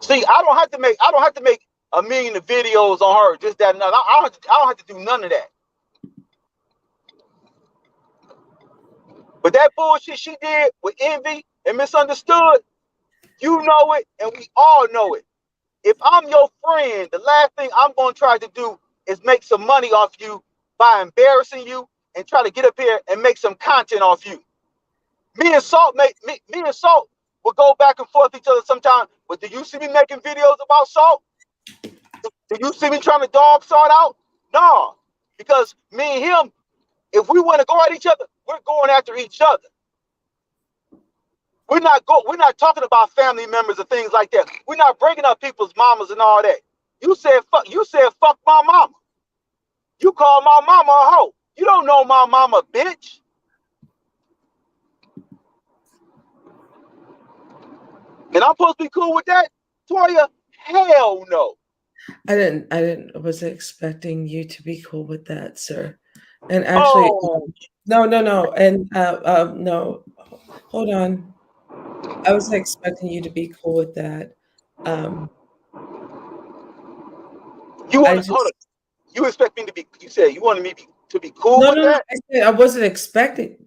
See, I don't have to make a million of videos on her, just that and that. I don't have to do none of that. But that bullshit she did with envy and misunderstood, you know it, and we all know it. If I'm your friend, the last thing I'm going to try to do is make some money off you by embarrassing you and try to get up here and make some content off you. Me and Salt will go back and forth each other sometimes. But do you see me making videos about Salt? Do you see me trying to dog Salt out? No, because me and him, if we want to go at each other, we're going after each other. We're not talking about family members and things like that. We're not breaking up people's mamas and all that. You said fuck my mama. You call my mama a hoe. You don't know my mama, bitch. And I'm supposed to be cool with that? Toya, hell no. I wasn't expecting you to be cool with that, sir. And actually, no. And no, hold on. I wasn't expecting you to be cool with that. You I want to hold just on. You expect me to be? You said you wanted me to be cool no, with no, no. that? I said I wasn't expecting,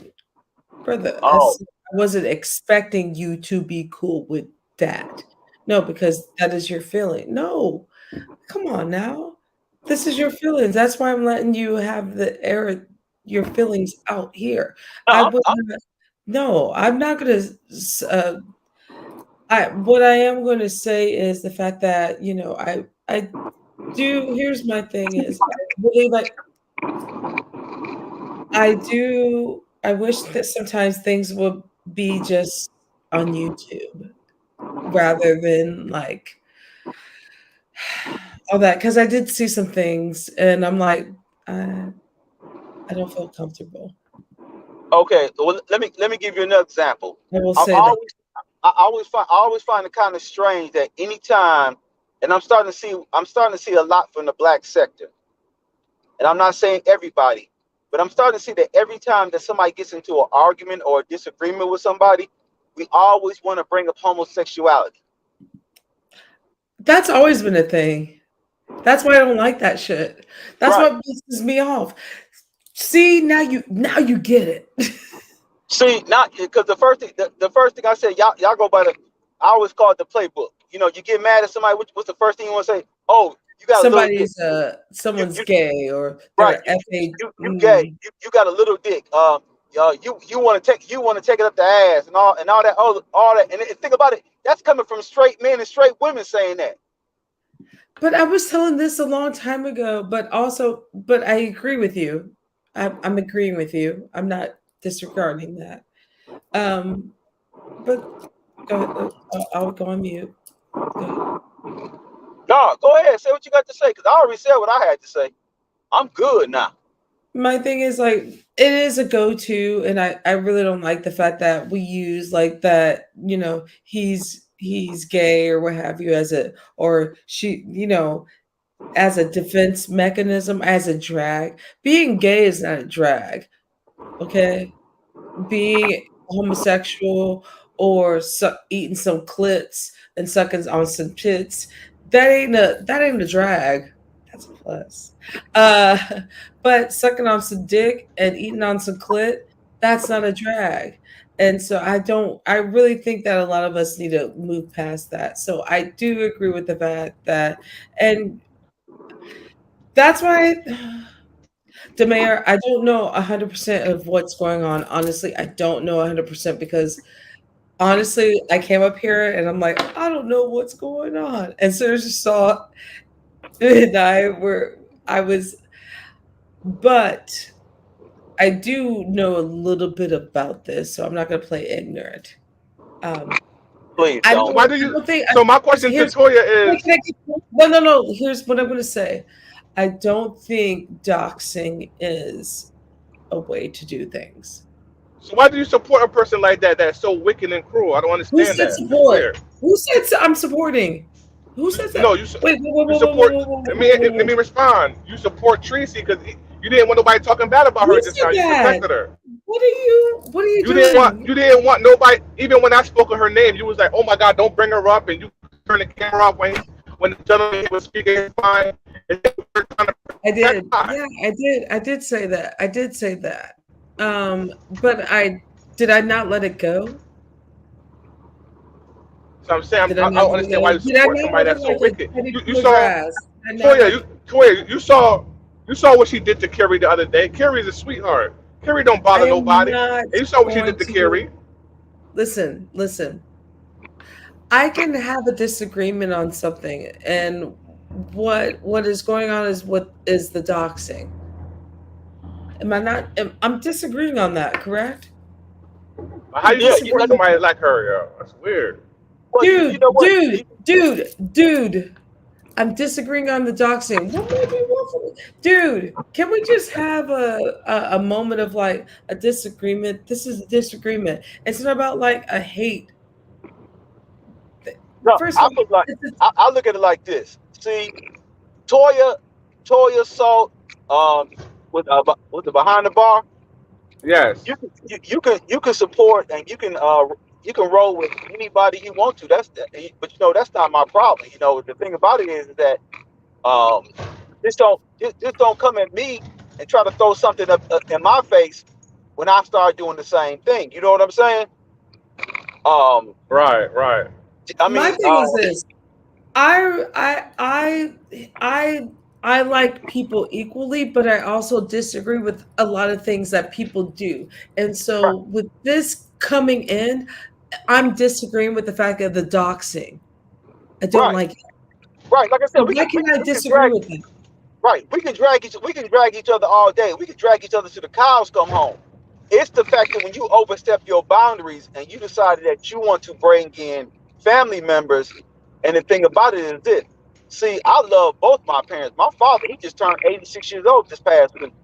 brother. I Oh, said I wasn't expecting you to be cool with that. No, because that is your feeling. No, come on now. This is your feelings. That's why I'm letting you have the air your feelings out here. I no, would not. No, I'm not gonna. What I am going to say is the fact that I do. Here's my thing: is I really like. I do. I wish that sometimes things would be just on YouTube rather than like all that, because I did see some things and I'm like, I don't feel comfortable. okay. Well, let me give you another example. I will I say that. always I always find it kind of strange that anytime, and I'm starting to see a lot from the black sector, and I'm not saying everybody, but I'm starting to see that every time that somebody gets into an argument or a disagreement with somebody, we always want to bring up homosexuality. That's always been a thing. That's why I don't like that shit. That's Right. what pisses me off. See, now you get it. See, not because the first thing I said, y'all go by I always call it the playbook. You get mad at somebody. What's the first thing you want to say? Oh, you got a little dick. Someone's You gay or right. they're FA. You gay. You got a little dick. You want to take it up the ass and all that all that. And think about it. That's coming from straight men and straight women saying that. But I was telling this a long time ago, but I agree with you. I'm agreeing with you. I'm not disregarding that. But go ahead. I'll go on mute. Go ahead. No, go ahead. Say what you got to say, because I already said what I had to say. I'm good now. My thing is like it is a go-to, and I really don't like the fact that we use like that. He's gay or what have you as a or she. As a defense mechanism, as a drag. Being gay is not a drag, okay? Being homosexual or eating some clits and sucking on some tits, that ain't a drag. That's a plus. Uh, but sucking on some dick and eating on some clit, that's not a drag. And so I really think that a lot of us need to move past that. So I do agree with the fact that, and That's why, DeMayor, I don't know 100% of what's going on. Honestly, I don't know 100% because honestly, I came up here and I'm like, I don't know what's going on. And so I just saw and I was, but I do know a little bit about this, so I'm not going to play ignorant. Please I don't. So why don't, do I you? don't think, So my question to here's, Toya wait, is, can I no, no, no. Here's what I'm going to say. I don't think doxing is a way to do things. so why do you support a person like that that's so wicked and cruel? I don't Who understand said that. It's support? weird. Who said I'm supporting? Who says No, that? Wait, wait, you wait, wait, wait, support. wait, wait, Let wait, me wait, let wait. me respond. You support Tracy because you didn't want nobody talking bad about Who her just now. said You that? protected her. What are you doing? You didn't want nobody. Even when I spoke of her name, you was like, "Oh my God, don't bring her up," and you turn the camera off when the gentleman was speaking his mind. And then you were trying to I protect did. her. Yeah, I did. I did say that. I did say that. But I did I not let it go? So I'm saying Did I I not don't let it understand go? why you Did I support not somebody let it that's so like a wicked. Teddy You saw Pendergrass? Did I not Toya, let you saw what she did to Carrie the other day. Carrie's a sweetheart. Carrie don't I bother am nobody. not And you saw what she going did to to Carrie. listen. I can have a disagreement on something, and what is going on is what is the doxing. Am I not? I'm disagreeing on that, correct? How I'm you gonna Yeah, support like disagreeing I with somebody said, that. like her, yo? That's weird. well, you Dude, know what? dude, dude, dude. I'm disagreeing on the doxing. What more do you want from me? Dude, can we just have a moment of like a disagreement? This is a disagreement. It's not about like a hate. No, First of I all, look like this is I look at it like this. See, Toya, Toya saw um with the behind the bar. Yes. You can support and you can roll with anybody you want to. But you know that's not my problem. You know the thing about it is that um just don't come at me and try to throw something up in my face when I start doing the same thing. You know what I'm saying? Um, Right, right. I my mean, thing is this. I I I I I like people equally, but I also disagree with a lot of things that people do. And right, so with this coming in, I'm disagreeing with the fact of the doxing. I don't right, like it. right. Like I said, So why can I we can disagree drag with that? right. We can drag each other all day. We can drag each other to the cows come home. It's the fact that when you overstep your boundaries and you decided that you want to bring in family members, and the thing about it is this. See, I love both my parents. My father, he just turned 86 years old this past week.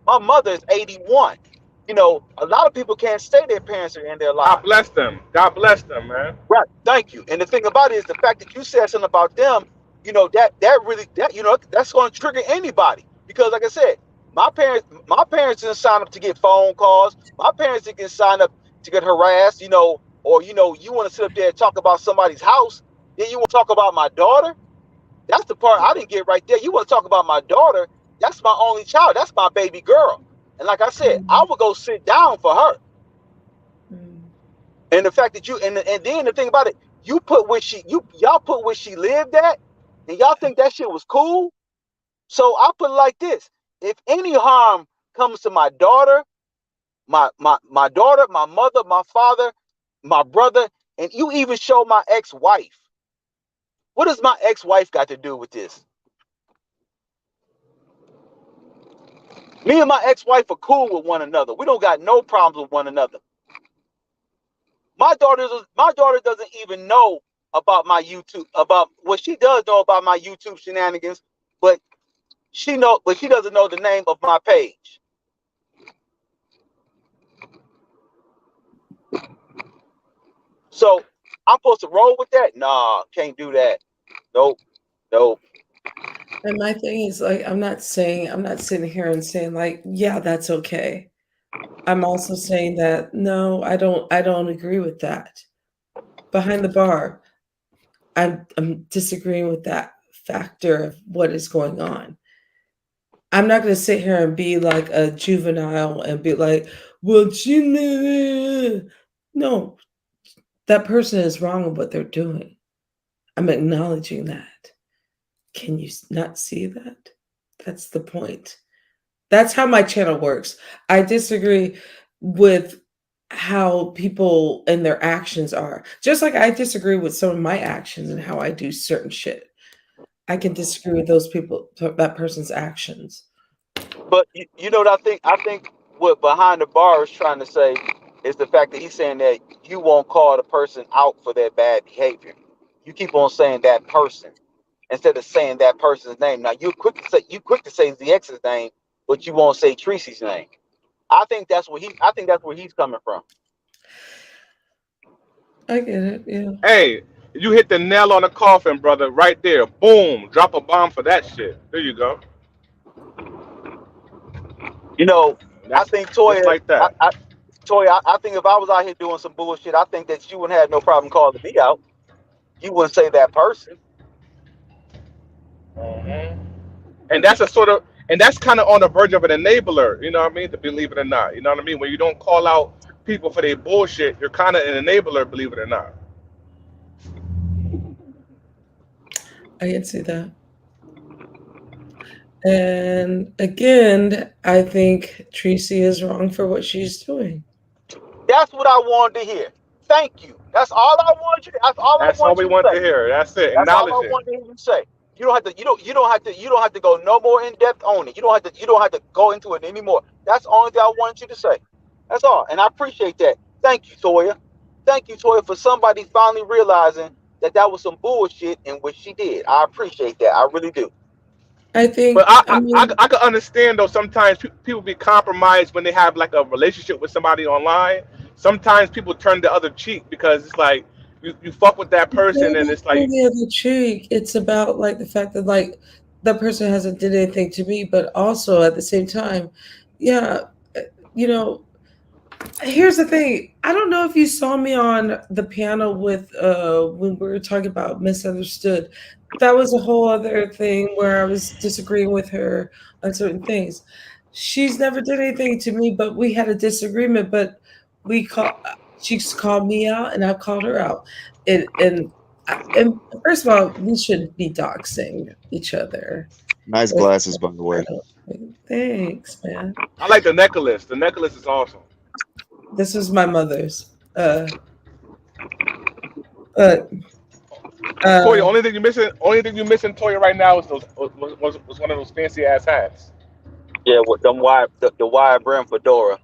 My mother is 81. You know, a lot of people can't say their parents are in their God lives. bless them. God bless them, man. Right. Thank you. And the thing about it is the fact that you said something about them, you know, that really that you know that's going to trigger anybody because like I said, my parents didn't sign up to get phone calls. My parents didn't sign up to get harassed, you know, or you know, you want to sit up there and talk about somebody's house, then you want to talk about my daughter. That's the part I didn't get right there. You want to talk about my daughter? That's my only child. That's my baby girl. And like I said, I Mm, would go sit down for her. mm. And the fact that and then the thing about it, you put where she you y'all put where she lived at, and y'all think that shit was cool. So I put it like this: if any harm comes to my daughter, my daughter, my mother, my father, my brother, and you even show my ex-wife, what does my ex-wife got to do with this? Me and my ex-wife are cool with one another. We don't got no problems with one another. My daughter doesn't even know about my YouTube about what she does know about my YouTube shenanigans, but she doesn't know the name of my page. So I'm supposed to roll with that? Nah, can't do that. Nope, nope. And my thing is like I'm not sitting here and saying like, yeah, that's okay. I'm also saying that no, I don't agree with that. Behind the bar, I'm disagreeing with that factor of what is going on. I'm not going to sit here and be like a juvenile and be like, well, Gina. No, that person is wrong in what they're doing. I'm acknowledging that. Can you not see that? That's the point. That's how my channel works. I disagree with how people and their actions are. Just like I disagree with some of my actions and how I do certain shit. I can disagree with those people, that person's actions. But you know what I think? I think what behind the bar is trying to say is the fact that he's saying that you won't call the person out for their bad behavior. You keep on saying that person instead of saying that person's name. Now you quick to say the ex's name, but you won't say Tracy's name. I think that's where he's coming from. I get it. Yeah. Hey, you hit the nail on the coffin, brother. Right there. Boom. Drop a bomb for that shit. There you go. You know, I That's think just Toya, like that. I think if I was out here doing some bullshit, I think that you wouldn't have no problem calling me out. You wouldn't say that person. Mhm. And that's a sort of, and that's kind of on the verge of an enabler. You know what I mean? To believe it or not. You know what I mean? When you don't call out people for their bullshit, you're kind of an enabler. Believe it or not. I can see that. And again, I think Tracy is wrong for what she's doing. That's what I wanted to hear. Thank you. That's all I want you. That's all I That's all want we you to want say. to hear. That's it. That's all Acknowledge I it. want to hear you say. You don't have to. You don't have to go no more in depth on it. You don't have to go into it anymore. That's the only thing I want you to say. That's all. And I appreciate that. Thank you, Toya. Thank you, Toya, for somebody finally realizing that that was some bullshit in which she did. I appreciate that. I really do. I But think, I mean, I can understand though. Sometimes people be compromised when they have like a relationship with somebody online. Sometimes people turn the other cheek because it's like you fuck with that it's not person and about it's turning like the other cheek. It's about like the fact that like that person hasn't did anything to me, but also at the same time, yeah, uh, you know, here's the thing. I don't know if you saw me on the piano with when we were talking about misunderstood. That was a whole other thing where I was disagreeing with her on certain things. She's never did anything to me, but we had a disagreement. But we call she's called me out, and I've called her out. And first of all, we shouldn't be doxing each other. Nice With glasses, by the way. thanks, man. I like the necklace. The necklace is awesome. This is my mother's. But Toya, uh, only thing you missing, Toya, right now is those was one of those fancy ass hats. Yeah, with them the wire brim fedora.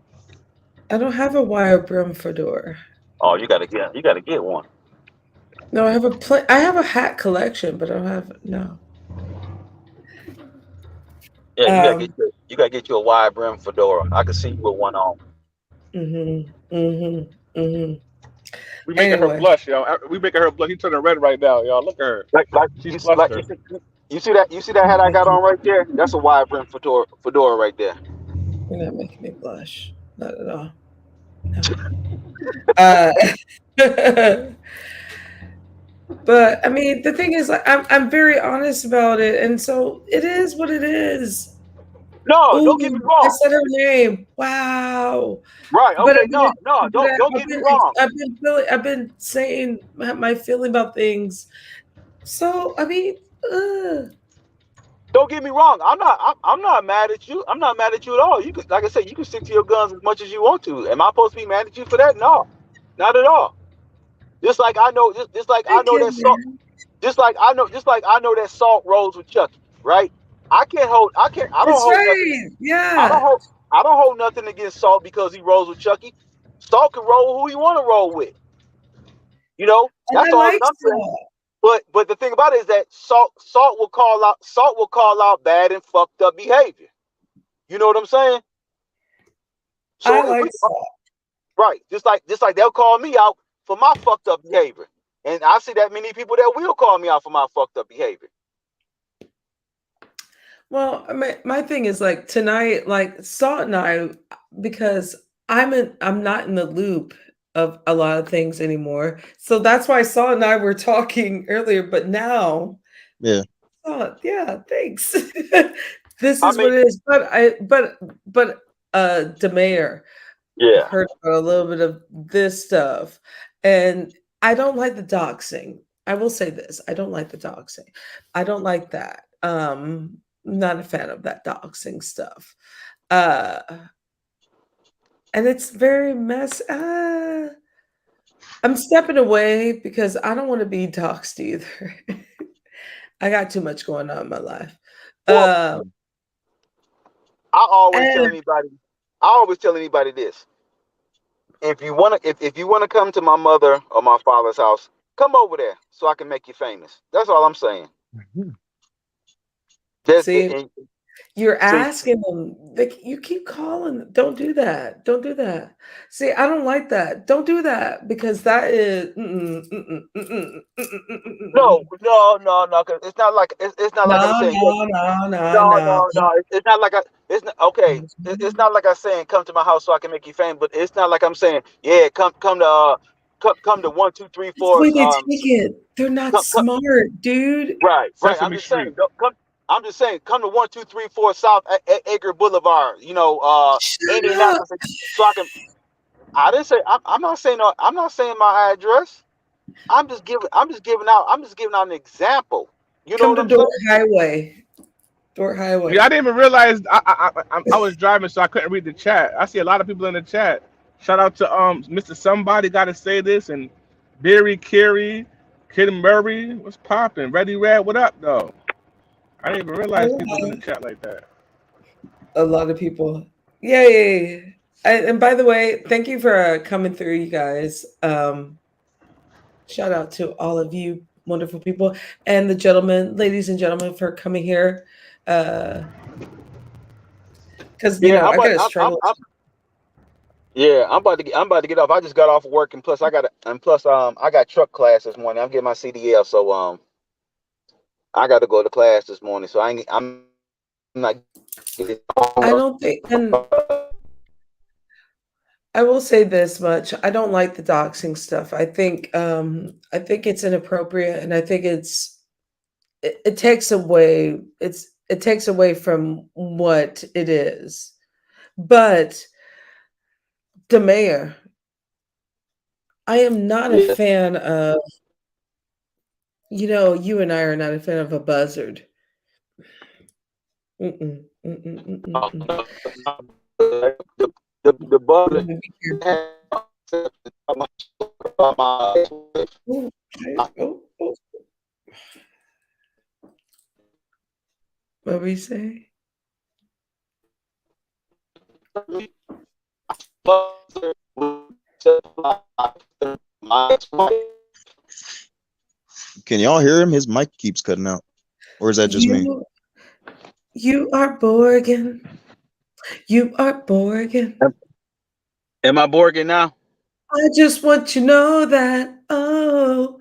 I don't have a wire brim fedora. Oh, you gotta get one. No, I have I have a hat collection, but I don't have no. Yeah, Um. you gotta get you a wide brim fedora. I can see you with one on. Mhm. Mhm. Mhm. We making her Anyway, blush, y'all. We making her blush. She's turning red right now, y'all. Look at her. Like She's like flustered. you see that hat I got on right there? That's a wide brim fedora right there. you're not making me blush. Not at all. No. Uh. But I mean, the thing is, like, I'm very honest about it, and so it is what it is. No, don't get me Ooh, I wrong. said her name. Wow. Right? But Okay, no, no, don't I've get me been wrong. I've been saying my feeling about things. So I mean, Don't get me wrong. I'm not mad at you. I'm not mad at you at all. You can, like I said, you can stick to your guns as much as you want to. Am I supposed to be mad at you for that? No, not at all. Just like I know, just like I thank know you, that salt. man. Just like I know that salt rolls with Chucky. Right? I can't. I don't That's hold nothing. right. I don't Yeah, hold. I don't hold nothing against Salt because he rolls with Chucky. Salt can roll who he want to roll with. You know, and that's I all like that I'm saying. salt. But the thing about it is that Salt will call out bad and fucked up behavior. You know what I'm saying? I So if like we salt. right, just like they'll call me out for my fucked up behavior, and I see that many people that will call me out for my fucked up behavior. Well, I mean, my thing is like tonight, like Salt and I, because I'm not in the loop of a lot of things anymore. So that's why Salt and I were talking earlier, but now, Yeah. oh yeah, thanks. This I is what mean, it is. But Demare, I've yeah. heard about a little bit of this stuff. And I don't like the doxing. I will say this. I don't like the doxing. I don't like that. not a fan of that doxing stuff. Uh, and it's very mess. I'm stepping away because I don't want to be doxed either. I got too much going on in my life. Well, Um, I always tell and anybody, I always tell anybody this: if you wanna come to my mother or my father's house, come over there so I can make you famous. That's all I'm saying. That's see, and you're see. asking them. You keep calling. Don't do that. Don't do that. See, I don't like that. Don't do that because that is. No, no, no, no. Cause it's not like I'm No, saying. no, no, no, No, no. no, no. It's not like it's not okay. It's not like I'm saying come to my house so I can make you famous. But it's not like I'm saying yeah, come to 1, 2, 3, 4. That's the way they take it. They're not Come, smart, dude. right, right. I'm Sesame just saying Street. don't come. I'm just saying come to 1, 2, 3, 4 South Edgar Boulevard. Shut up. Indianapolis. So I can. I didn't say. I'm not saying. No, I'm not saying my address. I'm just giving out an example. You know Come what to I'm saying? Dork Highway. Dork Yeah, I Highway. didn't even realize I was driving, so I couldn't read the chat. I see a lot of people in the chat. Shout out to Mr. Somebody Got to Say This and Barry Carey, Kid Murray. What's popping? Ready Red, what up though? I didn't even realize people was in the Hello. chat like that. A lot of people. Yay. And by the way, thank you for coming through, you guys. Shout out to all of you wonderful people and the gentlemen, ladies and gentlemen, for coming here. Because Yeah, I gotta struggle. yeah, I'm about to get off. I just got off of work, and plus I got truck class this morning. I'm getting my CDL, so I got to go to class this morning. So I'm not getting I don't think, and I will say this much: I don't like the doxing stuff. I think it's inappropriate, and I think it takes away it takes away from what it is. But the mayor, I am not a yeah. fan of. You and I are not a fan of a buzzard. Mm-mm, mm-mm, mm-mm, mm. The Let buzzer. me be careful. My, Oh, okay. Oh, what we say? Can y'all hear him? His mic keeps cutting out. Or is that just me? You are Borgen. You are Borgen. am I Borgin now? I just want you to know that. Oh,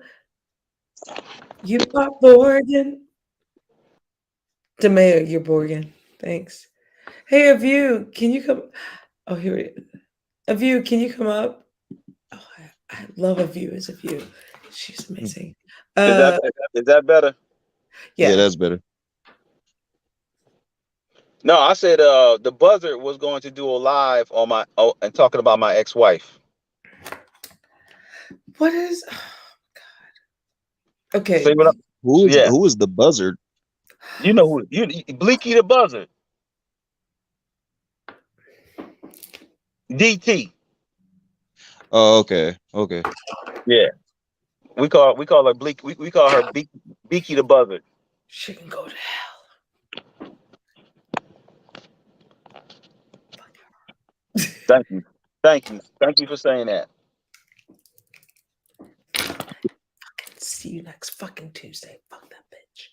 you are Borgen. The mayor, you're Borgen. Thanks. Hey, a view. Can you come? Oh, here it is. A view. Can you come up? Oh, I love a view as a view. She's amazing. Is Uh, that better? Yeah, yeah. that's better. No, I said the buzzer was going to do a live on my and talking about my ex-wife. What is? See Okay. what? Yeah, Who is the buzzard? you know who you Bleaky the buzzer. DT. Oh, okay. Okay. Yeah, we call her Bleak. We call her Beaky the buzzer. She can go to Thank you, thank you, thank you for saying that. see you next fucking Tuesday. Fuck that bitch.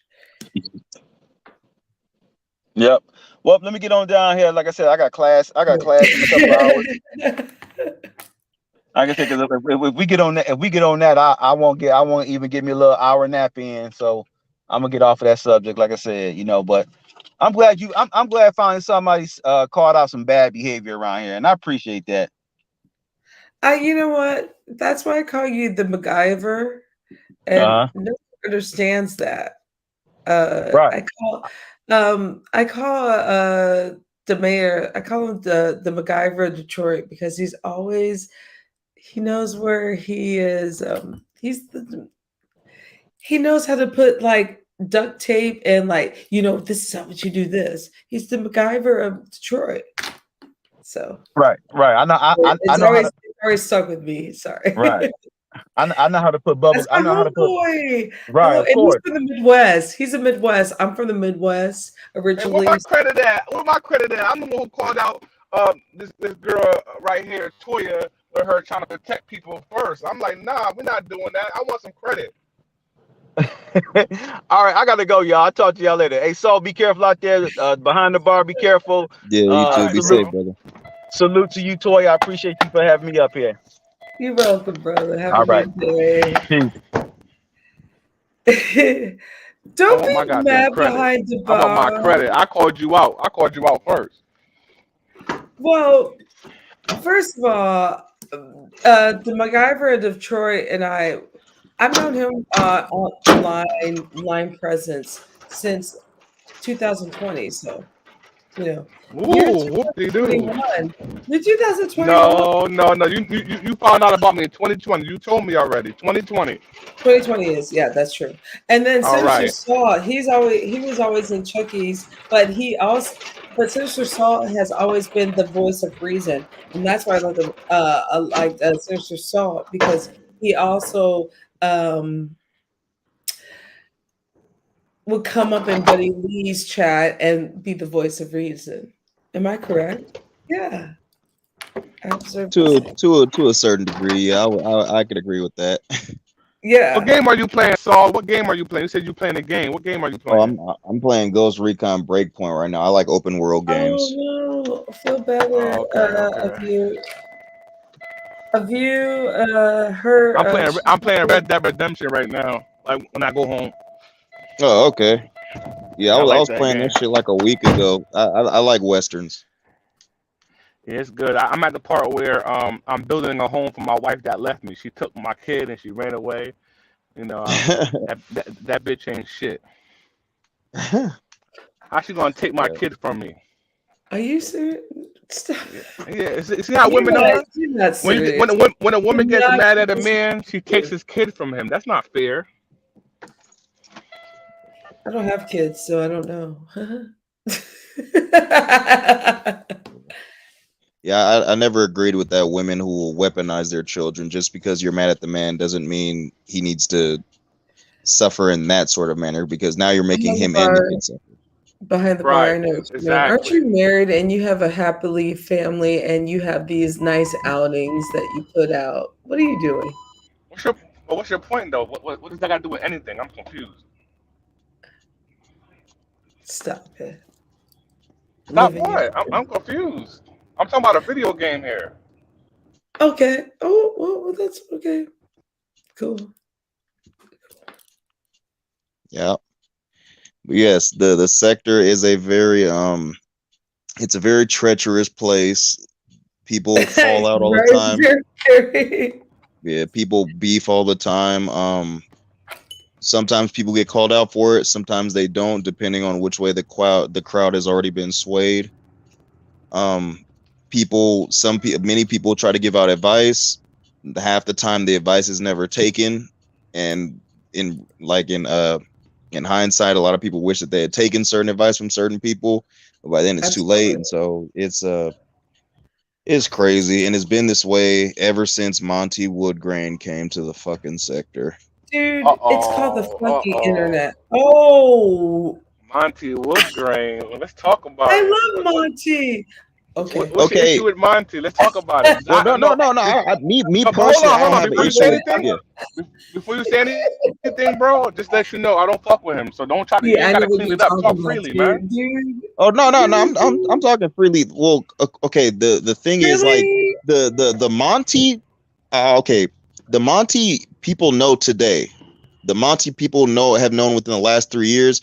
Yep. Well, let me get on down here. Like I said, I got class. I got class in a couple of hours. Like I said, because if we get on that, I won't even get me a little hour nap in. So I'm gonna get off of that subject. Like I said, but I'm glad finally somebody called out some bad behavior around here, and I appreciate that. You know what? That's why I call you the MacGyver, and Uh-huh. no one understands that. Right. I call the mayor. I call him the MacGyver of Detroit because he knows where he is. He knows how to put like duct tape and like, this is how would you do this. He's the MacGyver of Detroit. So Right. I know. I it's know how always to. it's always stuck with me. Sorry. Right. I know how to put bubble. That's I my know how to put. homeboy. Right. Of And he's course. from the Midwest. He's a Midwest. I'm from the Midwest And where originally. my credit at? Where my credit at? I'm the one who called out this girl right here, Toya, with her trying to protect people first. I'm like, nah, we're not doing that. I want some credit. All right, I gotta go, y'all. I'll talk to y'all later. Hey, Saul, be careful out there. Behind the bar, be careful. Yeah, you too. Be safe, bro. brother. Salute to you, Toy. I appreciate you for having me up here. You're welcome, brother. Have All a right. good Peace. day. I Don't want my be goddamn mad credit. behind the I want my bar. credit. I called you out. I called you out first. Well, first of all, the MacGyver of Detroit and I've known him on line presence since 2020. So, year Ooh, whoop-de-doo. 2021. You're 2021. No. You found out about me in 2020. You told me already. 2020. 2020 is, yeah, that's true. And then All Sinister right. Saul, he was always in Chucky's, but Sinister Saul has always been the voice of reason, and that's why I like Sinister Saul, because he also would come up in Buddy Lee's chat and be the voice of reason. Am I correct? Yeah, I observed the same. To a certain degree, yeah, I could agree with that. What Yeah. game are you playing, Saul? What game are you playing? You said you're playing a game. What game are you Oh, playing? I'm playing Ghost Recon Breakpoint right now. I like open world games. Oh no, feel better Oh, okay. of you her I'm playing Red Dead Redemption right now. Like when I go home. Oh, okay. Yeah, I I like was that playing game. that shit like a week ago. I like westerns. Yeah, it's good. I'm at the part where I'm building a home for my wife that left me. She took my kid and she ran away. That bitch ain't shit. How she gonna take my kid from me? Are you serious? Stop. Yeah. See how women are. You're not When serious. when a woman You're gets not mad at a serious. man, she takes his kid from him. That's not fair. I don't have kids, so I don't know. Yeah, I never agreed with that. Women who will weaponize their children. Just because you're mad at the man doesn't mean he needs to suffer in that sort of manner, because now you're making Behind the him and the bar, kid suffer. behind the bar, Right. I know what you mean. Aren't Exactly. you married and you have a happily family and you have these nice outings that you put out? What are you doing? What's your point though? What does that got to do with anything? I'm confused. Stop it. Stop Living your what? I'm confused. I'm talking about a video game here. Okay. Oh, well, that's okay. Cool. Yeah. But yes, the sector is a very it's a very treacherous place. People fall out all the time. Very. Yeah, people beef all the time. Sometimes people get called out for it. Sometimes they don't, depending on which way the crowd has already been swayed. Many people try to give out advice. Half the time, the advice is never taken, and in hindsight, a lot of people wish that they had taken certain advice from certain people, but by then it's too late. And so it's crazy, and it's been this way ever since Monty Woodgrain came to the fucking sector. Dude, Uh-oh. it's called the fucking internet. Oh, Monty Woodgrain. Let's talk about I it. love Monty. Okay. What's your issue with Monty? Let's talk about it. Well, no. Me personally, I don't have an Before you issue say with anything, yeah. before you say anything, bro, just let you know I don't fuck with him. So don't try to. Yeah, You I gotta know what clean you're it up. talking Talk about, freely, man. dude. Oh no, I'm talking freely. Well, okay. The thing is, like, Really? the Monty. Okay, the Monty people know today. The Monty people have known within the last 3 years.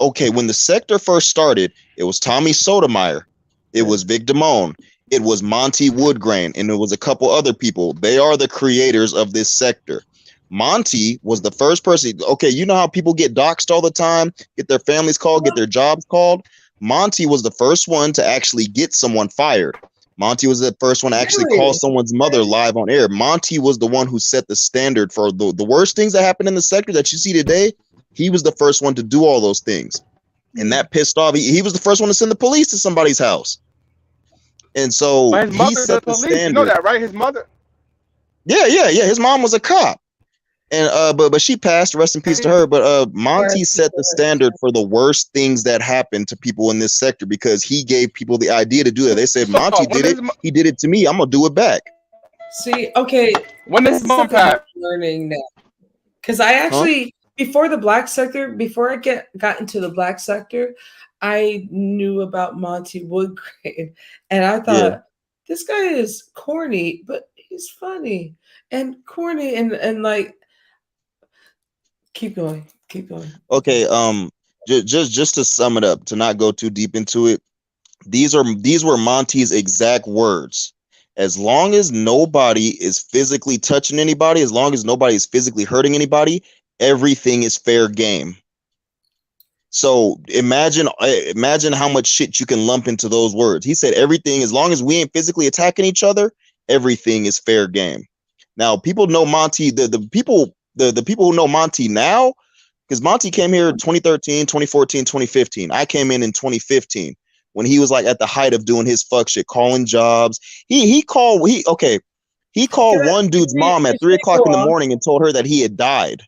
Okay, when the sector first started, it was Tommy Sotomayor, it was Vic Damone, it was Monty Woodgrain, and it was a couple other people. They are the creators of this sector. Monty was the first person. Okay, you know how people get doxxed all the time, get their families called, get their jobs called. Monty was the first one to actually get someone fired. Monty was the first one to actually call someone's mother live on air. Monty was the one who set the standard for the worst things that happen in the sector that you see today. He was the first one to do all those things. And that pissed off. He was the first one to send the police to somebody's house. And so But his he mother's the set the police. You know standard. that, right? His mother. Yeah. His mom was a cop. And but she passed, rest in peace to her. But Monty set the standard for the worst things that happened to people in this sector because he gave people the idea to do that. They said, So Monty did it, he did it to me, I'm gonna do it back. See, okay, when this his is mom something I'm passed, learning now. Because I Huh? actually, before the black sector, before I got into the black sector, I knew about Monty Woodgrain, and I Yeah. thought this guy is corny, but he's funny and corny, and like, keep going. Okay, just to sum it up, to not go too deep into it, these were Monty's exact words. As long as nobody is physically touching anybody, as long as nobody is physically hurting anybody, everything is fair game. So imagine how much shit you can lump into those words. He said everything, as long as we ain't physically attacking each other, everything is fair game. Now people know Monty, the people who know Monty now, because Monty came here 2013, 2014, 2015. I came in 2015 when he was like at the height of doing his fuck shit, calling jobs. He called one dude's mom at 3 o'clock in the morning and told her that he had died.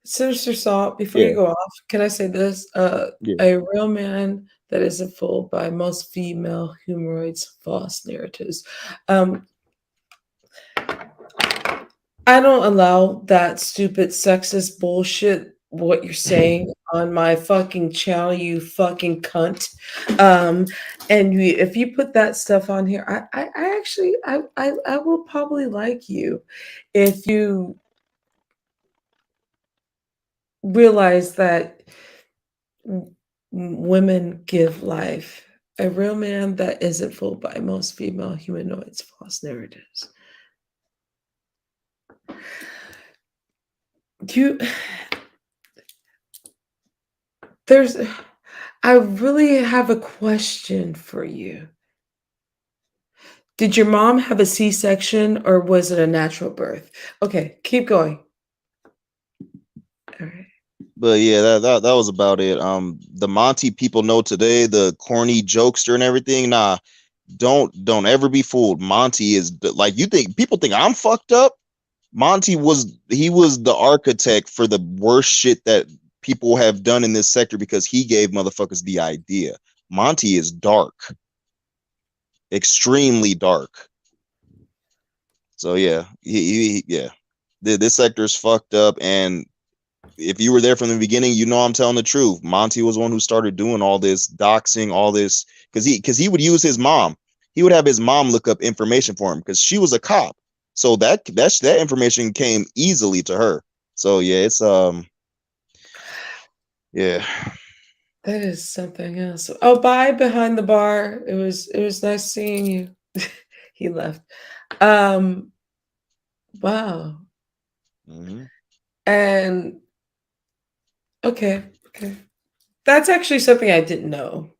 Sinister Salt, before Yeah. you go off, can I say this? Yeah. A real man that isn't fooled by most female humoroids' false narratives. I don't allow that stupid sexist bullshit, what you're saying on my fucking channel, you fucking cunt. And if you put that stuff on here, I actually I will probably like you if you realize that women give life. A real man that isn't fooled by most female humanoids' false narratives. I really have a question for you. Did your mom have a C-section or was it a natural birth? Okay, keep going. All right. But yeah, that was about it. The Monty people know today, the corny jokester and everything. Nah, don't ever be fooled. Monty is like, you think people think I'm fucked up. Monty was the architect for the worst shit that people have done in this sector because he gave motherfuckers the idea. Monty is dark, extremely dark. So yeah, this sector is fucked up. And if you were there from the beginning, you know I'm telling the truth. Monty was one who started doing all this doxing, all this because he would use his mom. He would have his mom look up information for him because she was a cop. So that information came easily to her. So yeah, it's yeah. That is something else. Oh, bye behind the bar. It was nice seeing you. He left. Wow. Mm-hmm. And okay. That's actually something I didn't know.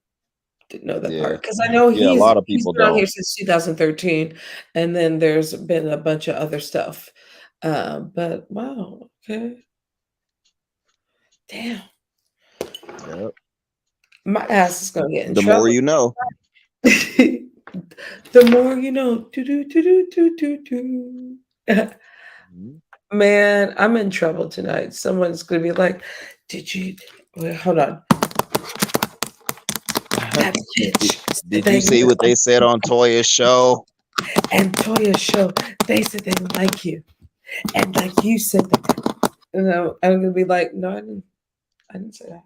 Didn't know that part because I know Yeah, a lot of he's people been on don't. here since 2013, and then there's been a bunch of other stuff. But wow, okay, damn, Yep. my ass is gonna get in The trouble. more you know. The more you know. Do. Man, I'm in trouble tonight. Someone's gonna be like, "Did you?" Wait, hold on. That bitch. Did you see what they said on Toya's show? And Toya's show, they said they didn't like you, and like you said that. You know, I'm gonna be like, no, I didn't say that.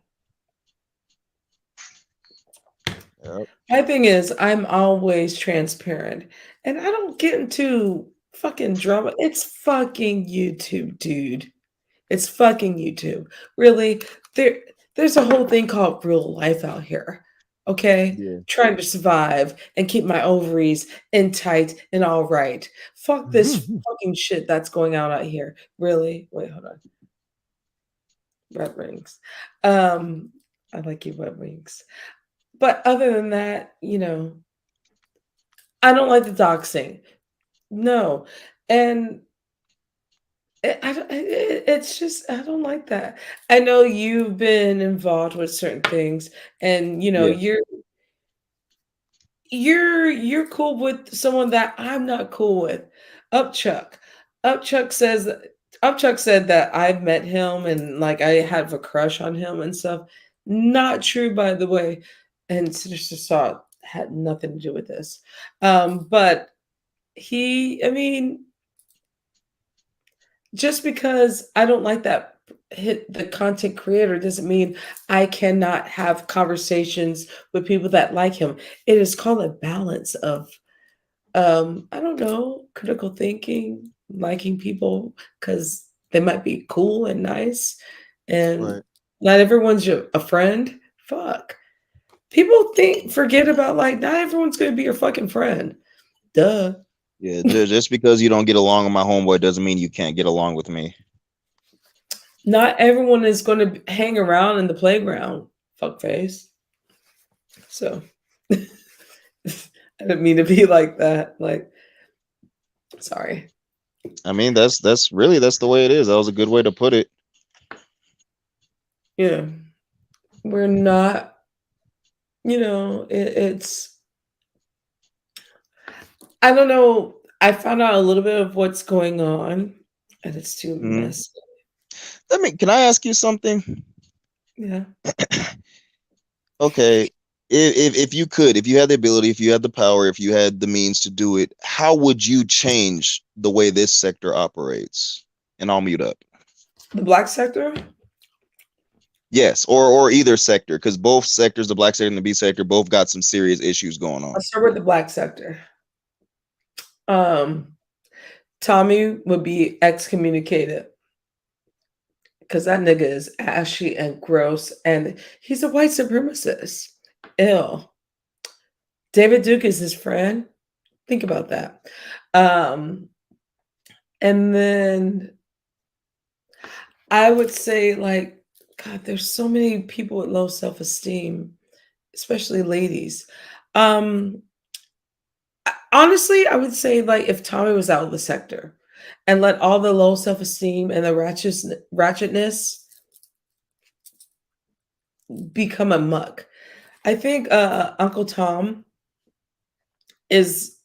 Yep. My thing is, I'm always transparent, and I don't get into fucking drama. It's fucking YouTube, dude. It's fucking YouTube. Really, there's a whole thing called real life out here. Okay, Yeah. trying to survive and keep my ovaries in tight and all right. Fuck this fucking shit that's going on out here. Really? Wait, hold on. Red rings. I like you, red rings. But other than that, I don't like the doxing. No. And It's just I don't like that. I know you've been involved with certain things, and Yeah. you're cool with someone that I'm not cool with. Upchuck. Upchuck says Upchuck said that I've met him and like I have a crush on him and stuff. Not true, by the way. And Sinister Saw had nothing to do with this. But I mean, just because I don't like that hit the content creator doesn't mean I cannot have conversations with people that like him. It is called a balance of I don't know, critical thinking, liking people because they might be cool and nice, and Right. not everyone's a friend. Fuck. People forget about like not everyone's gonna be your fucking friend. Duh. Yeah. Just because you don't get along with my homeboy doesn't mean you can't get along with me. Not everyone is gonna hang around in the playground. Fuckface. So I didn't mean to be like that. Like, sorry. I mean, that's really that's the way it is. That was a good way to put it. Yeah. We're not, it's I don't know. I found out a little bit of what's going on, and it's too Mhm. messy. Can I ask you something? Yeah. Okay. If you could, if you had the ability, if you had the power, if you had the means to do it, how would you change the way this sector operates? And I'll mute up. The black sector? Yes, or either sector, because both sectors, the black sector and the B sector, both got some serious issues going on. I'll start with the black sector. Um, Tommy would be excommunicated because that nigga is ashy and gross, and he's a white supremacist. Ill. David Duke is his friend. Think about that. Um, and then I would say, like, God, there's so many people with low self-esteem, especially ladies. Um, Honestly, I would say, like, if Tommy was out of the sector and let all the low self-esteem and the ratchetness become a muck. I think Uncle Tom is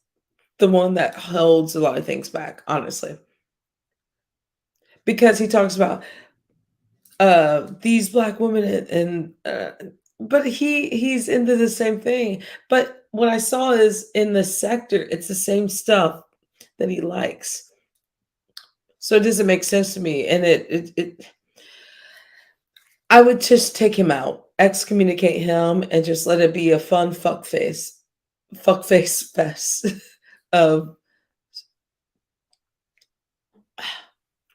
the one that holds a lot of things back, honestly, because he talks about these black women and but he's into the same thing. But what I saw is in the sector, it's the same stuff that he likes. So it doesn't make sense to me. And it I would just take him out, excommunicate him, and just let it be a fun fuck face fest of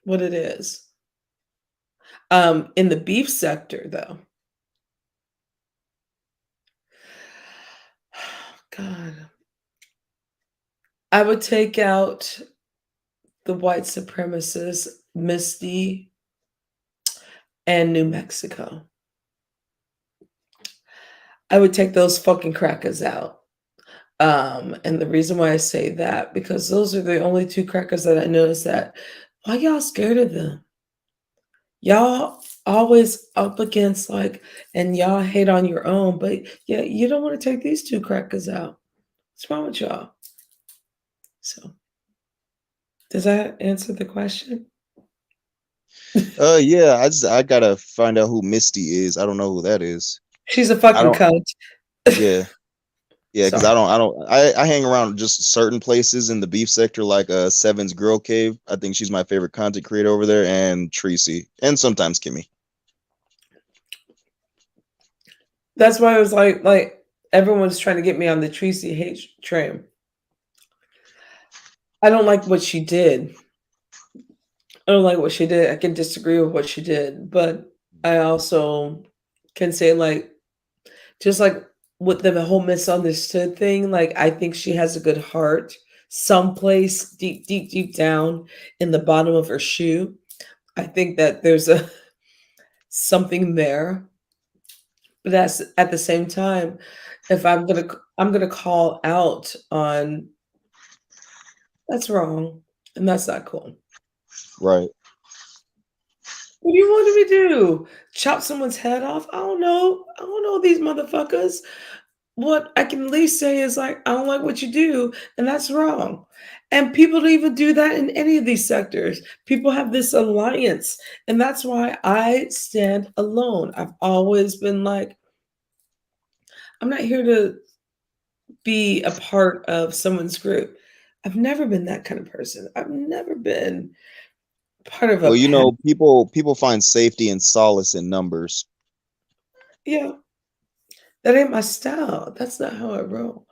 what it is. In the beef sector, though, God, I would take out the white supremacists, Misty, and New Mexico. I would take those fucking crackers out. And the reason why I say that, because those are the only two crackers that I noticed that why y'all scared of them? Y'all always up against like, and y'all hate on your own, but yeah, you don't want to take these two crackers out. What's wrong with y'all? So, does that answer the question? Yeah, I gotta find out who Misty is. I don't know who that is. She's a I fucking don't. cunt. Yeah, yeah, because Sorry. I hang around just certain places in the beef sector, like Seven's Girl Cave. I think she's my favorite content creator over there, and Tracy, and sometimes Kimmy. That's why I was like everyone's trying to get me on the Tracy hate train. I don't like what she did. I don't like what she did. I can disagree with what she did, but I also can say like just like with the whole misunderstood thing, like I think she has a good heart someplace deep, deep, deep down in the bottom of her shoe. I think that there's a something there, but that's at the same time, if I'm gonna call out on that's wrong and that's not cool. Right. What do you want me to do? Chop someone's head off? I don't know. I don't know these motherfuckers. What I can at least say is like, I don't like what you do, and that's wrong. And people don't even do that in any of these sectors. People have this alliance, and that's why I stand alone. I've always been like, I'm not here to be a part of someone's group. I've never been that kind of person. I've never been part of a Well, you pack. know, people find safety and solace in numbers. Yeah, that ain't my style. That's not how I roll.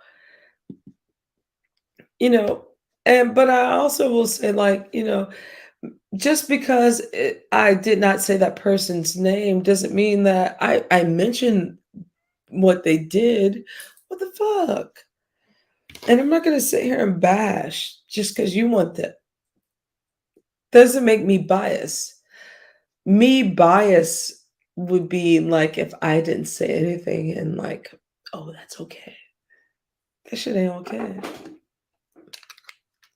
You know, and but I also will say, like, just because I did not say that person's name doesn't mean that I mentioned what they did. What the fuck? And I'm not gonna sit here and bash just because you want that. Doesn't make me biased. Me bias would be like if I didn't say anything and like, oh, that's okay. That shit ain't okay.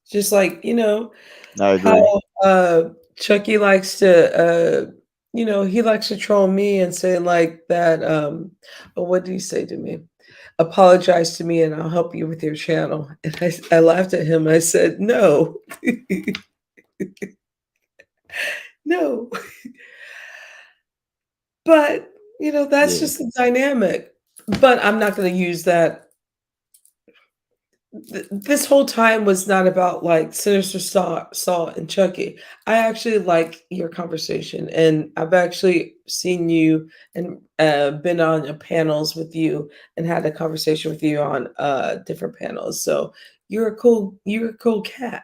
Just like, I agree. how Chucky likes to he likes to troll me and say like that oh, what did he say to me? Apologize to me and I'll help you with your channel. And I laughed at him. I said, no, no. But that's Yeah. just the dynamic. But I'm not going to use that. This whole time was not about like Sinister Saw and Chucky. I actually like your conversation, and I've actually seen you and been on panels with you and had a conversation with you on different panels. So you're a cool cat.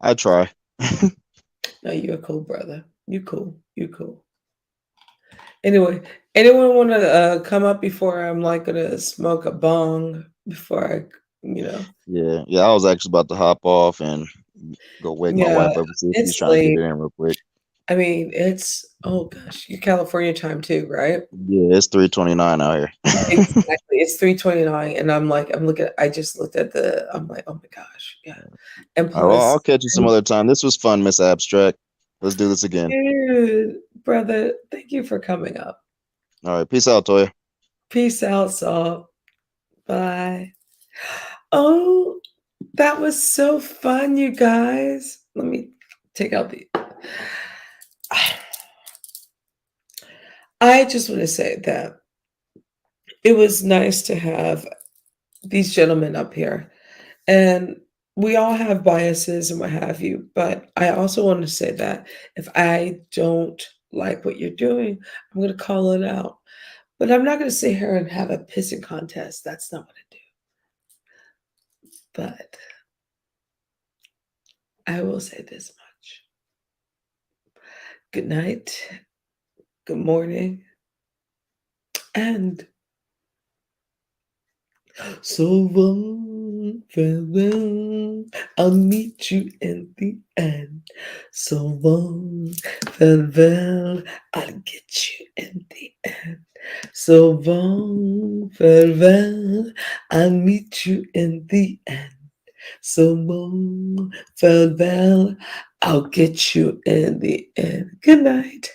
I try. No, you're a cool brother. You cool. You cool. Anyway, anyone want to come up before I'm like gonna smoke a bong before I, you know? Yeah. I was actually about to hop off and go wake my Yeah, wife up and see if she's it's trying to get late. it in real quick. I mean, it's oh gosh, you're California time too, right? Yeah, it's 3:29 out here. Exactly. It's 3:29, and I'm looking. I just looked at I'm like, oh my gosh, yeah. And All right, well, plus, I'll catch you some other time. This was fun, Miss Abstract. Let's do this again. dude, brother, thank you for coming up. All right, peace out, Toya. Peace out, Saul. Bye. Oh, that was so fun, you guys. Let me take out the. I just want to say that it was nice to have these gentlemen up here. And we all have biases and what have you. But I also want to say that if I don't like what you're doing, I'm going to call it out. But I'm not going to sit here and have a pissing contest. That's not what I do. But I will say this much. Good night, good morning, and so long, farewell. I'll meet you in the end. So long, farewell. I'll get you in the end. So long, farewell. I'll meet you in the end. So long, farewell. I'll get you in the end. Good night.